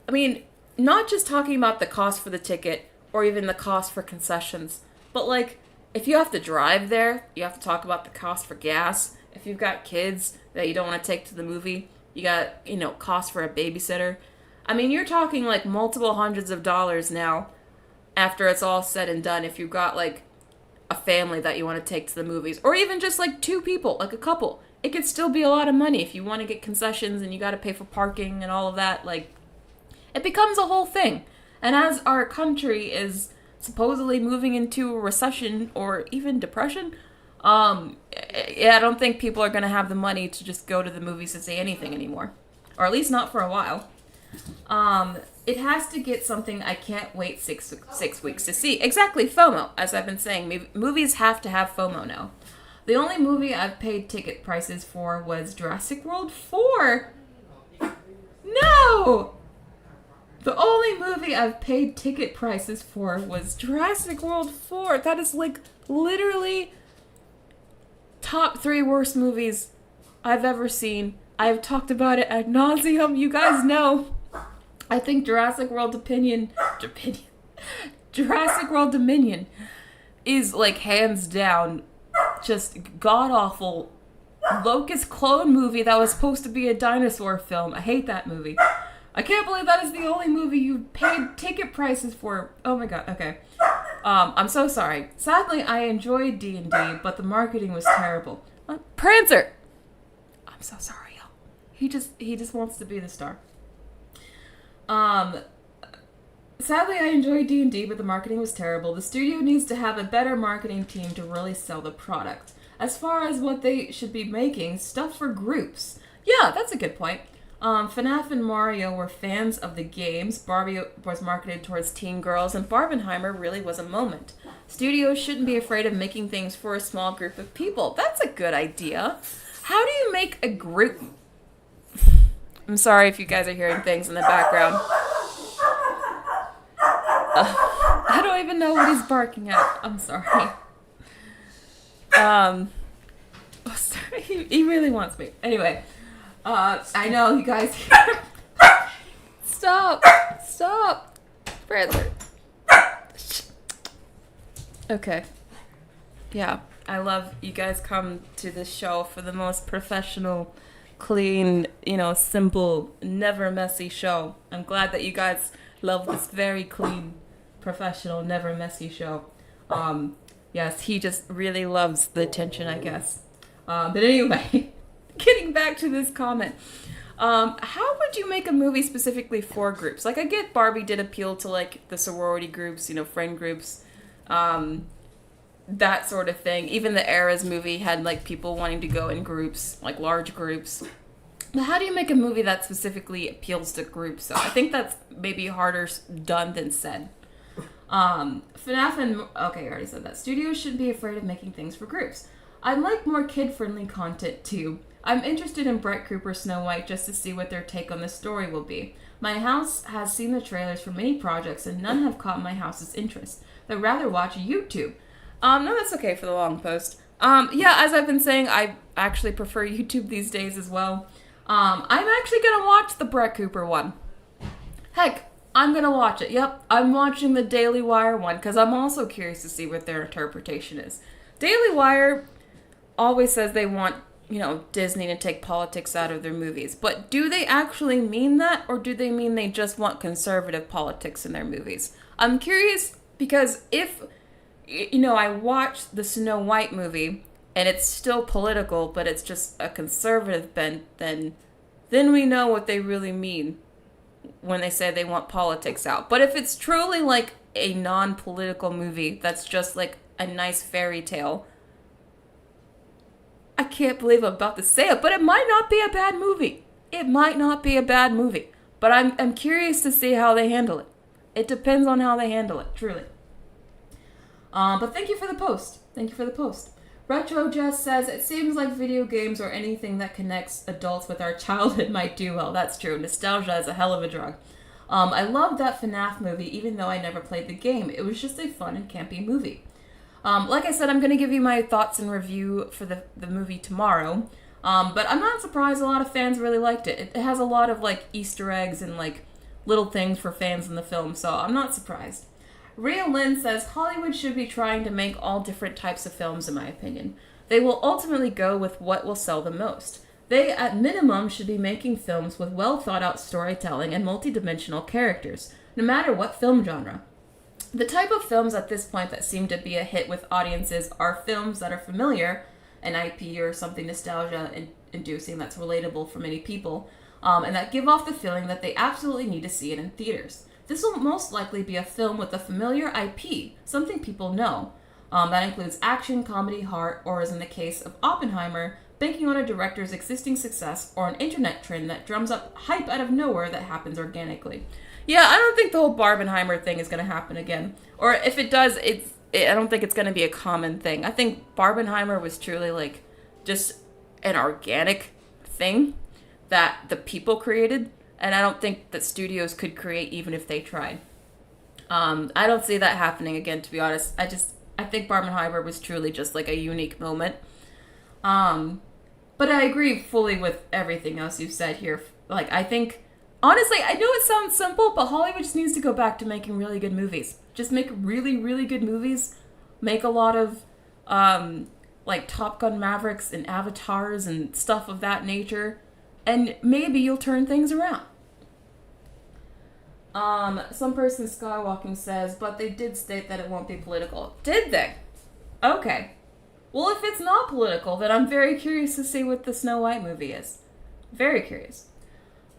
I mean, not just talking about the cost for the ticket or even the cost for concessions, but like, if you have to drive there, you have to talk about the cost for gas. If you've got kids that you don't want to take to the movie, you got, cost for a babysitter. I mean, you're talking like multiple hundreds of dollars now after it's all said and done if you've got like a family that you want to take to the movies. Or even just like 2 people, like a couple. It could still be a lot of money if you want to get concessions and you got to pay for parking and all of that. Like, it becomes a whole thing. And as our country is supposedly moving into a recession or even depression, I don't think people are going to have the money to just go to the movies to see anything anymore. Or at least not for a while. It has to get something I can't wait six weeks to see. Exactly, FOMO. As I've been saying, movies have to have FOMO now. The only movie I've paid ticket prices for was Jurassic World 4. No! The only movie I've paid ticket prices for was Jurassic World 4. That is like literally top 3 worst movies I've ever seen. I've talked about it ad nauseum. You guys know. I think Jurassic World Dominion is like hands down just god-awful locust clone movie that was supposed to be a dinosaur film. I hate that movie. I can't believe that is the only movie you paid ticket prices for. Oh my god, okay. I'm so sorry. Sadly, I enjoyed D&D, but the marketing was terrible. Prancer! I'm so sorry, y'all. He just wants to be the star. Sadly, I enjoyed D&D, but the marketing was terrible. The studio needs to have a better marketing team to really sell the product. As far as what they should be making, stuff for groups. Yeah, that's a good point. FNAF and Mario were fans of the games. Barbie was marketed towards teen girls, and Barbenheimer really was a moment. Studios shouldn't be afraid of making things for a small group of people. That's a good idea. How do you make a group? I'm sorry if you guys are hearing things in the background. I don't even know what he's barking at. I'm sorry. Sorry. He really wants me. Anyway. I know you guys hear. Stop. Brother. Okay. Yeah, I love you guys come to this show for the most professional, clean, simple, never messy show. I'm glad that you guys love this very clean, professional, never messy show. Yes, he just really loves the attention, I guess. But anyway, getting back to this comment. How would you make a movie specifically for groups? Like, I get Barbie did appeal to, like, the sorority groups, friend groups, that sort of thing. Even the Eras movie had, like, people wanting to go in groups, like, large groups. But how do you make a movie that specifically appeals to groups? So I think that's maybe harder done than said. FNAF and... Okay, I already said that. Studios shouldn't be afraid of making things for groups. I'd like more kid-friendly content, too. I'm interested in Brett Cooper's Snow White just to see what their take on the story will be. My house has seen the trailers for many projects, and none have caught my house's interest. They'd rather watch YouTube. No, that's okay for the long post. Yeah, as I've been saying, I actually prefer YouTube these days as well. I'm actually gonna watch the Brett Cooper one. Heck, I'm gonna watch it. Yep, I'm watching the Daily Wire one because I'm also curious to see what their interpretation is. Daily Wire always says they want, Disney to take politics out of their movies. But do they actually mean that, or do they mean they just want conservative politics in their movies? I'm curious because if, I watched the Snow White movie and it's still political, but it's just a conservative bent, then we know what they really mean when they say they want politics out. But if it's truly like a non-political movie that's just like a nice fairy tale, I can't believe I'm about to say it, but it might not be a bad movie. It might not be a bad movie. But I'm curious to see how they handle it. It depends on how they handle it, truly. But thank you for the post. Thank you for the post. Retro Jess says, it seems like video games or anything that connects adults with our childhood might do well. That's true. Nostalgia is a hell of a drug. I loved that FNAF movie, even though I never played the game. It was just a fun and campy movie. Like I said, I'm going to give you my thoughts and review for the movie tomorrow. But I'm not surprised a lot of fans really liked it. It has a lot of, Easter eggs and, little things for fans in the film, so I'm not surprised. Rhea Lynn says, Hollywood should be trying to make all different types of films, in my opinion. They will ultimately go with what will sell the most. They, at minimum, should be making films with well-thought-out storytelling and multi-dimensional characters, no matter what film genre. The type of films at this point that seem to be a hit with audiences are films that are familiar, an IP or something nostalgia-inducing that's relatable for many people, and that give off the feeling that they absolutely need to see it in theaters. This will most likely be a film with a familiar IP, something people know. That includes action, comedy, heart, or as in the case of Oppenheimer, banking on a director's existing success or an internet trend that drums up hype out of nowhere that happens organically. Yeah, I don't think the whole Barbenheimer thing is going to happen again. Or if it does, I don't think it's going to be a common thing. I think Barbenheimer was truly just an organic thing that the people created. And I don't think that studios could create even if they tried. I don't see that happening again, to be honest. I think Barbenheimer was truly just a unique moment. But I agree fully with everything else you've said here. I think, honestly, I know it sounds simple, but Hollywood just needs to go back to making really good movies. Just make really, really good movies. Make a lot of, Top Gun Mavericks and Avatars and stuff of that nature. And maybe you'll turn things around. Some person skywalking says, but they did state that it won't be political. Did they? Okay. Well, if it's not political, then I'm very curious to see what the Snow White movie is. Very curious.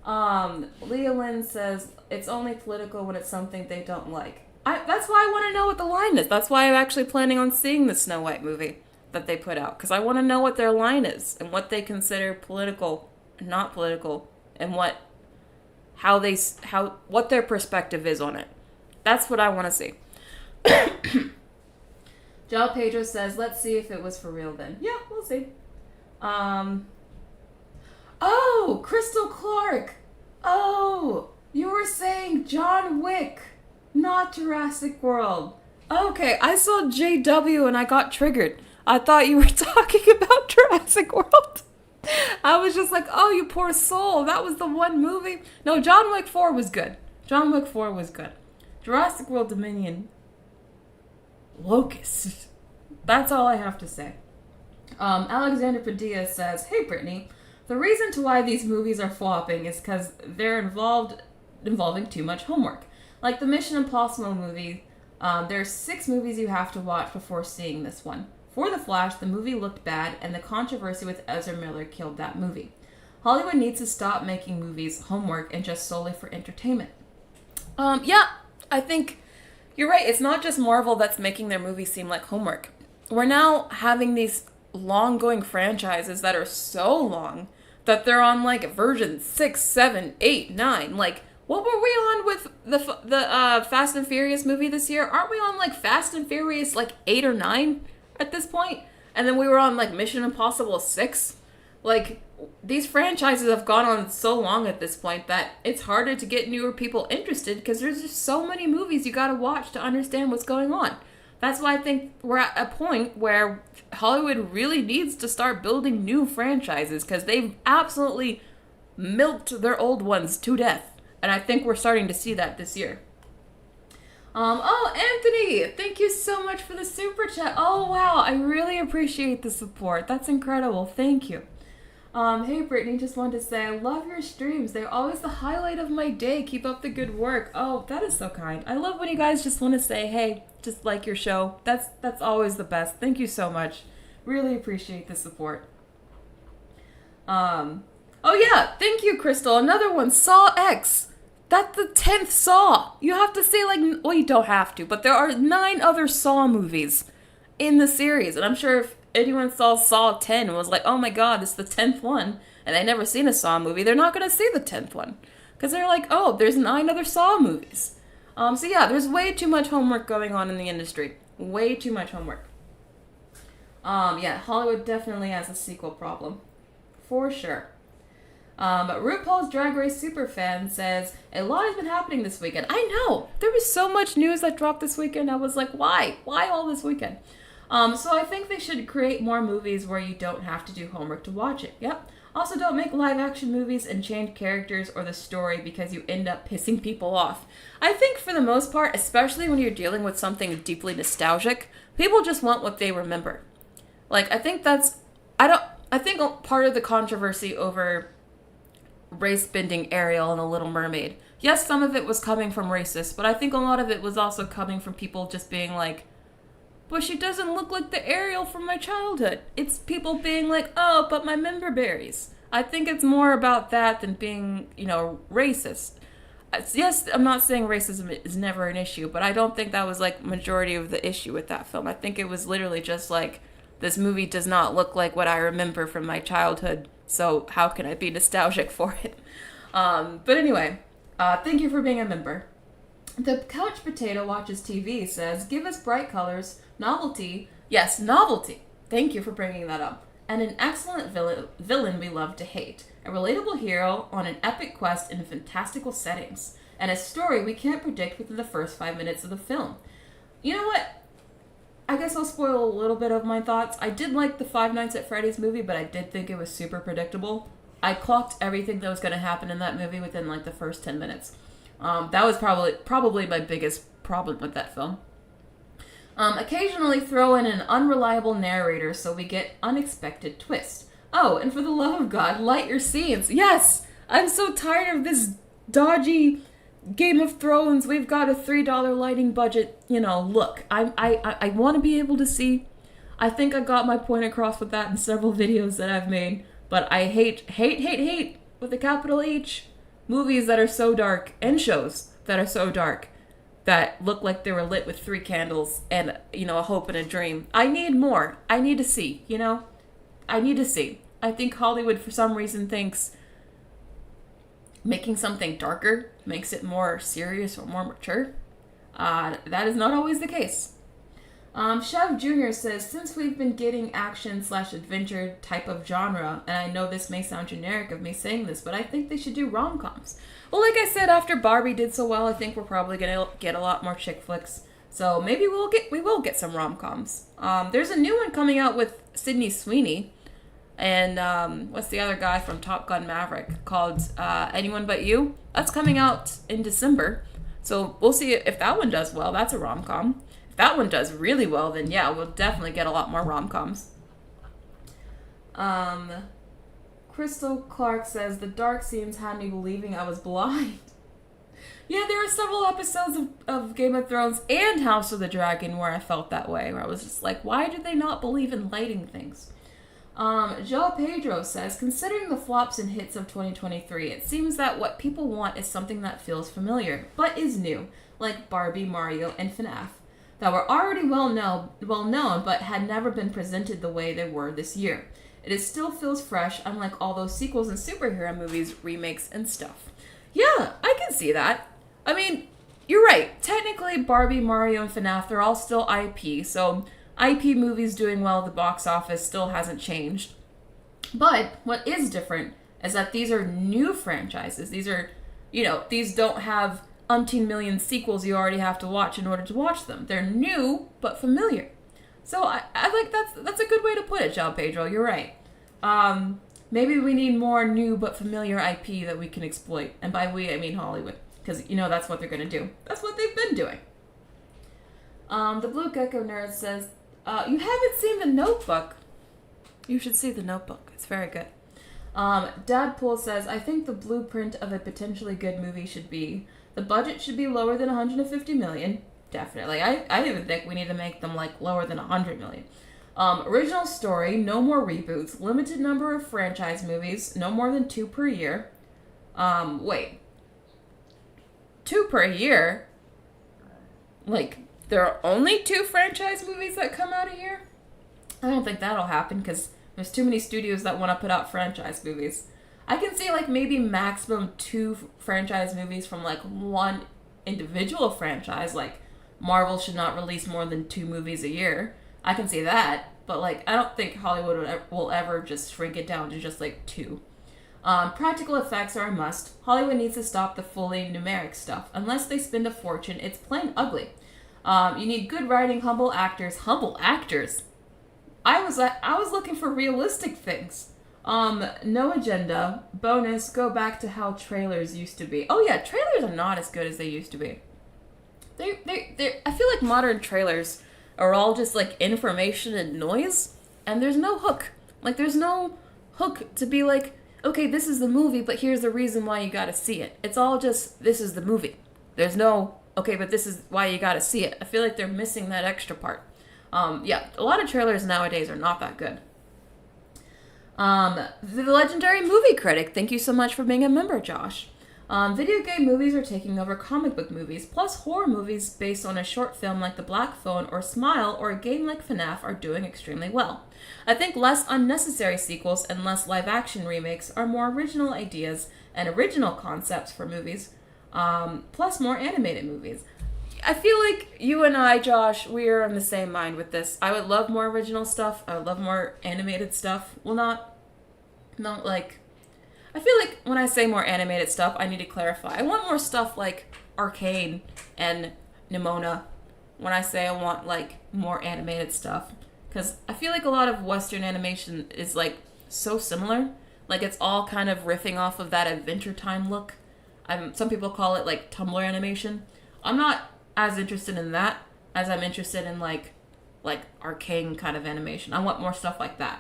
Leah Lynn says, it's only political when it's something they don't like. That's why I want to know what the line is. That's why I'm actually planning on seeing the Snow White movie that they put out. Because I want to know what their line is and what they consider political, not political, and what their perspective is on it. That's what I want to see. Jal Pedro says, let's see if it was for real then. Yeah, we'll see. Oh, Crystal Clark. Oh, you were saying John Wick, not Jurassic World. Okay, I saw JW and I got triggered. I thought you were talking about Jurassic World. I was just like, oh, you poor soul. That was the one movie. No, John Wick 4 was good. John Wick 4 was good. Jurassic World Dominion. Locust. That's all I have to say. Alexander Padilla says, hey, Brittany, the reason to why these movies are flopping is because they're involving too much homework. Like the Mission Impossible movie, there's 6 movies you have to watch before seeing this one. For The Flash, the movie looked bad, and the controversy with Ezra Miller killed that movie. Hollywood needs to stop making movies homework and just solely for entertainment. Yeah, I think you're right. It's not just Marvel that's making their movies seem like homework. We're now having these long-going franchises that are so long that they're on version 6, 7, 8, 9. What were we on with the Fast and Furious movie this year? Aren't we on Fast and Furious 8 or 9 at this point? And then we were on Mission Impossible 6. These franchises have gone on so long at this point that it's harder to get newer people interested because there's just so many movies you gotta watch to understand what's going on. That's why I think we're at a point where Hollywood really needs to start building new franchises, because they've absolutely milked their old ones to death. And I think we're starting to see that this year. Oh, Anthony, thank you so much for the super chat. Oh, wow, I really appreciate the support. That's incredible. Thank you. Hey, Brittany, just wanted to say I love your streams. They're always the highlight of my day. Keep up the good work. Oh, that is so kind. I love when you guys just want to say, hey, just like your show. That's always the best. Thank you so much. Really appreciate the support. Oh, yeah, thank you, Crystal. Another one, Saw X. That's the 10th Saw. You have to say, like, well, you don't have to, but there are 9 other Saw movies in the series. And I'm sure if anyone saw Saw 10 and was like, oh my god, it's the 10th one, and they never seen a Saw movie, they're not going to see the 10th one. Because they're like, oh, there's 9 other Saw movies. So yeah, there's way too much homework going on in the industry. Way too much homework. Yeah, Hollywood definitely has a sequel problem. For sure. But RuPaul's Drag Race Superfan says, a lot has been happening this weekend. I know! There was so much news that dropped this weekend. I was like, why? Why all this weekend? So I think they should create more movies where you don't have to do homework to watch it. Yep. Also, don't make live-action movies and change characters or the story because you end up pissing people off. I think for the most part, especially when you're dealing with something deeply nostalgic, people just want what they remember. Like, I think I think part of the controversy over race-bending Ariel and The Little Mermaid. Yes, some of it was coming from racists, but I think a lot of it was also coming from people just being like, but she doesn't look like the Ariel from my childhood. It's people being like, oh, but my member berries. I think it's more about that than being, racist. Yes, I'm not saying racism is never an issue, but I don't think that was like majority of the issue with that film. I think it was literally just like, this movie does not look like what I remember from my childhood, so how can I be nostalgic for it? But anyway, thank you for being a member. The Couch Potato Watches TV says, give us bright colors, novelty. Yes, novelty. Thank you for bringing that up. And an excellent villain we love to hate. A relatable hero on an epic quest in fantastical settings. And a story we can't predict within the first 5 minutes of the film. You know what? I guess I'll spoil a little bit of my thoughts. I did like the Five Nights at Freddy's movie, but I did think it was super predictable. I clocked everything that was going to happen in that movie within like the first 10 minutes. That was probably my biggest problem with that film. Occasionally throw in an unreliable narrator so we get unexpected twists. Oh, and for the love of God, light your scenes. Yes! I'm so tired of this dodgy Game of Thrones, we've got a $3 lighting budget, look. I want to be able to see. I think I got my point across with that in several videos that I've made, but I hate with a capital H movies that are so dark and shows that are so dark that look like they were lit with 3 candles and, a hope and a dream. I need more. I need to see, I need to see. I think Hollywood for some reason thinks making something darker makes it more serious or more mature. That is not always the case. Chev Jr. says, since we've been getting action/adventure type of genre, and I know this may sound generic of me saying this, but I think they should do rom-coms. Well, like I said, after Barbie did so well, I think we're probably going to get a lot more chick flicks. So maybe we will get some rom-coms. There's a new one coming out with Sydney Sweeney. And what's the other guy from Top Gun Maverick called Anyone But You? That's coming out in December. So we'll see if that one does well. That's a rom-com. If that one does really well, then yeah, we'll definitely get a lot more rom-coms. Crystal Clark says, the dark scenes had me believing I was blind. Yeah, there were several episodes of Game of Thrones and House of the Dragon where I felt that way. Where I was just like, why do they not believe in lighting things? Joe Pedro says, considering the flops and hits of 2023, it seems that what people want is something that feels familiar, but is new, like Barbie, Mario, and FNAF, that were already well known, but had never been presented the way they were this year. It still feels fresh, unlike all those sequels and superhero movies, remakes, and stuff. Yeah, I can see that. I mean, you're right. Technically, Barbie, Mario, and FNAF, they're all still IP, so IP movies doing well at the box office still hasn't changed. But what is different is that these are new franchises. These are, these don't have umpteen million sequels you already have to watch in order to watch them. They're new, but familiar. So I like that's a good way to put it, João Pedro. You're right. Maybe we need more new but familiar IP that we can exploit. And by we, I mean Hollywood. Because, that's what they're going to do. That's what they've been doing. The Blue Gecko Nerd says, you haven't seen The Notebook. You should see The Notebook. It's very good. Dadpool says, I think the blueprint of a potentially good movie should be, the budget should be lower than $150 million. Definitely. I even think we need to make them, lower than $100 million. Original story, no more reboots, limited number of franchise movies, no more than 2 per year. Wait. 2 per year? There are only 2 franchise movies that come out a year? I don't think that'll happen, because there's too many studios that want to put out franchise movies. I can see, maybe maximum 2 franchise movies from, one individual franchise, Marvel should not release more than 2 movies a year. I can see that, but, I don't think Hollywood will ever just shrink it down to just, 2. Practical effects are a must. Hollywood needs to stop the fully numeric stuff. Unless they spend a fortune, it's plain ugly. You need good writing, humble actors. Humble actors? I was looking for realistic things. No agenda. Bonus, go back to how trailers used to be. Oh yeah, trailers are not as good as they used to be. I feel like modern trailers are all just information and noise, and there's no hook. There's no hook to be okay, this is the movie, but here's the reason why you gotta see it. It's all just, this is the movie. There's no, okay, but this is why you gotta see it. I feel like they're missing that extra part. Yeah, a lot of trailers nowadays are not that good. The legendary movie critic, thank you so much for being a member, Josh. Video game movies are taking over comic book movies, plus horror movies based on a short film like The Black Phone or Smile or a game like FNAF are doing extremely well. I think less unnecessary sequels and less live-action remakes are more original ideas and original concepts for movies, plus more animated movies. I feel like you and I, Josh, we are on the same mind with this. I would love more original stuff. I would love more animated stuff. Well, not I feel like when I say more animated stuff, I need to clarify. I want more stuff like Arcane and Nimona when I say I want, more animated stuff. Because I feel like a lot of Western animation is, so similar. It's all kind of riffing off of that Adventure Time look. Some people call it, Tumblr animation. I'm not as interested in that as I'm interested in, Arcane kind of animation. I want more stuff like that.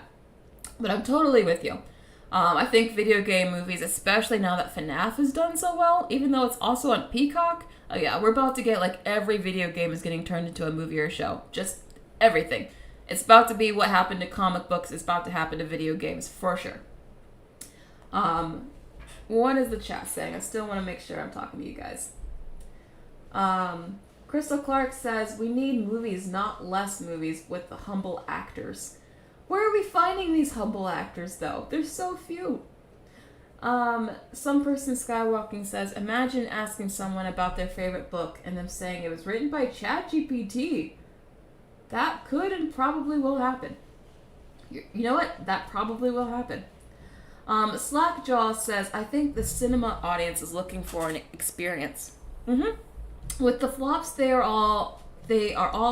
But I'm totally with you. I think video game movies, especially now that FNAF has done so well, even though it's also on Peacock, oh yeah, we're about to get, every video game is getting turned into a movie or a show. Just everything. It's about to be what happened to comic books, it's about to happen to video games, for sure. What is the chat saying? I still want to make sure I'm talking to you guys. Crystal Clark says, we need movies, not less movies, with the humble actors. Where are we finding these humble actors, though? There's so few. Some person skywalking says, imagine asking someone about their favorite book and them saying it was written by ChatGPT. That could and probably will happen. You know what? That probably will happen. Slackjaw says, I think the cinema audience is looking for an experience. With the flops, they are all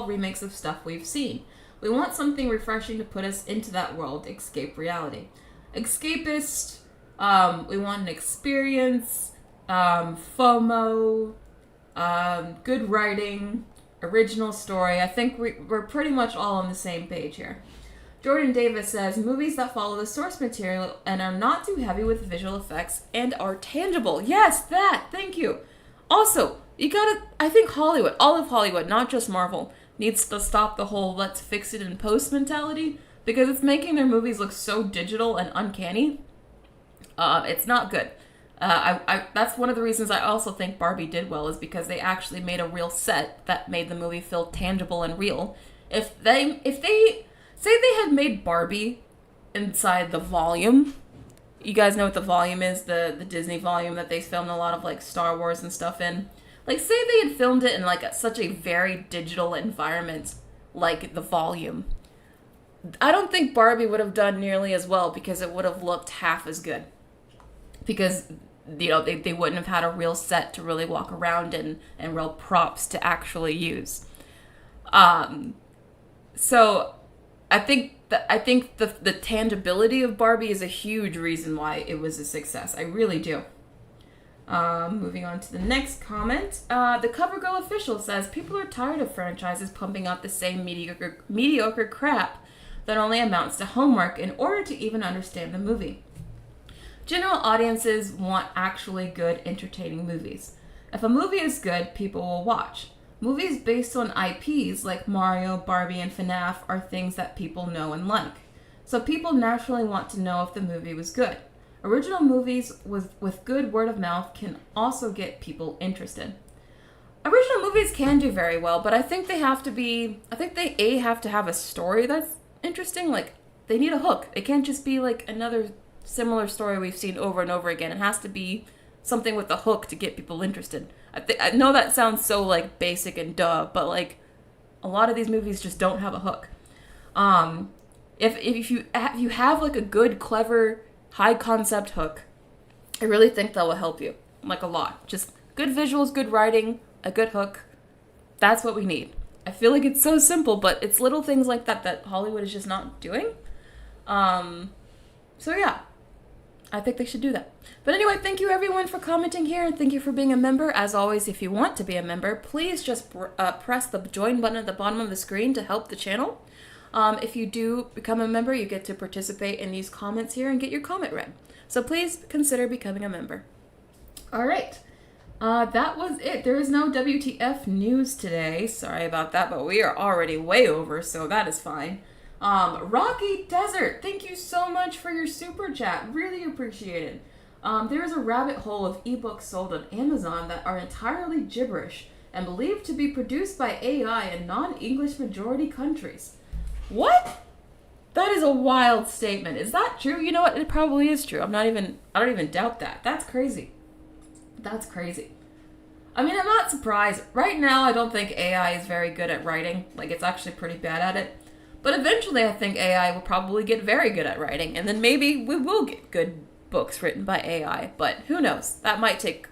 remakes of stuff we've seen. We want something refreshing to put us into that world, escape reality. Escapist, we want an experience, FOMO, good writing, original story. I think we're pretty much all on the same page here. Jordan Davis says, movies that follow the source material and are not too heavy with visual effects and are tangible. Yes, that, thank you. Also, I think Hollywood, all of Hollywood, not just Marvel, needs to stop the whole let's fix it in post mentality, because it's making their movies look so digital and uncanny. It's not good. That's one of the reasons I also think Barbie did well, is because they actually made a real set that made the movie feel tangible and real. If they say they had made Barbie inside the volume, you guys know what the volume is, the Disney volume that they filmed a lot of Star Wars and stuff in. Say they had filmed it in such a very digital environment like the volume. I don't think Barbie would have done nearly as well, because it would have looked half as good. Because they wouldn't have had a real set to really walk around in and real props to actually use. So I think the tangibility of Barbie is a huge reason why it was a success. I really do. Moving on to the next comment. The CoverGirl official says people are tired of franchises pumping out the same mediocre crap that only amounts to homework in order to even understand the movie. General audiences want actually good, entertaining movies. If a movie is good, people will watch. Movies based on IPs like Mario, Barbie, and FNAF are things that people know and like. So people naturally want to know if the movie was good. Original movies with good word of mouth can also get people interested. Original movies can do very well, but I think they have to have a story that's interesting. Like, they need a hook. It can't just be like another similar story we've seen over and over again. It has to be something with a hook to get people interested. I know that sounds so like basic and duh, but like a lot of these movies just don't have a hook. If you have like a good, clever, high concept hook, I really think that will help you like a lot. Just good visuals, good writing, a good hook. That's what we need. I feel like it's so simple, but it's little things like that Hollywood is just not doing. So yeah, I think they should do that. But anyway, thank you everyone for commenting here, and thank you for being a member. As always, if you want to be a member, please just press the join button at the bottom of the screen to help the channel. If you do become a member, you get to participate in these comments here and get your comment read. So please consider becoming a member. All right. That was it. There is no WTF news today. Sorry about that, but we are already way over, so that is fine. Rocky Desert, thank you so much for your super chat. Really appreciate it. There is a rabbit hole of ebooks sold on Amazon that are entirely gibberish and believed to be produced by AI in non-English majority countries. What? That is a wild statement. Is that true? You know what? It probably is true. I don't even doubt that. That's crazy. That's crazy. I mean, I'm not surprised. Right now, I don't think AI is very good at writing. Like, it's actually pretty bad at it. But eventually, I think AI will probably get very good at writing. And then maybe we will get good books written by AI. But who knows? That might take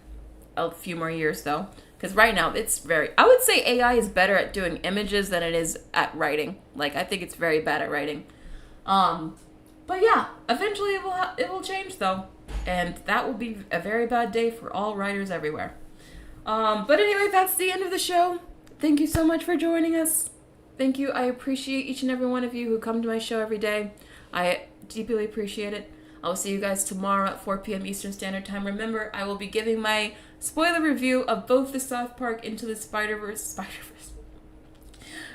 a few more years, though. Because right now, I would say AI is better at doing images than it is at writing. Like, I think it's very bad at writing. But yeah, eventually it will change, though. And that will be a very bad day for all writers everywhere. But anyway, that's the end of the show. Thank you so much for joining us. Thank you. I appreciate each and every one of you who come to my show every day. I deeply appreciate it. I will see you guys tomorrow at 4 p.m. Eastern Standard Time. Remember, I will be giving my spoiler review of both the South Park Into the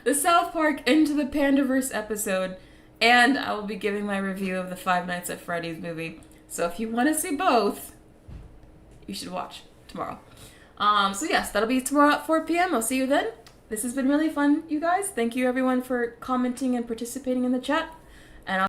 the South Park Into the Pandaverse episode, and I will be giving my review of the Five Nights at Freddy's movie. So if you want to see both, you should watch tomorrow. So yes, that'll be tomorrow at 4 p.m. I'll see you then. This has been really fun, you guys. Thank you everyone for commenting and participating in the chat.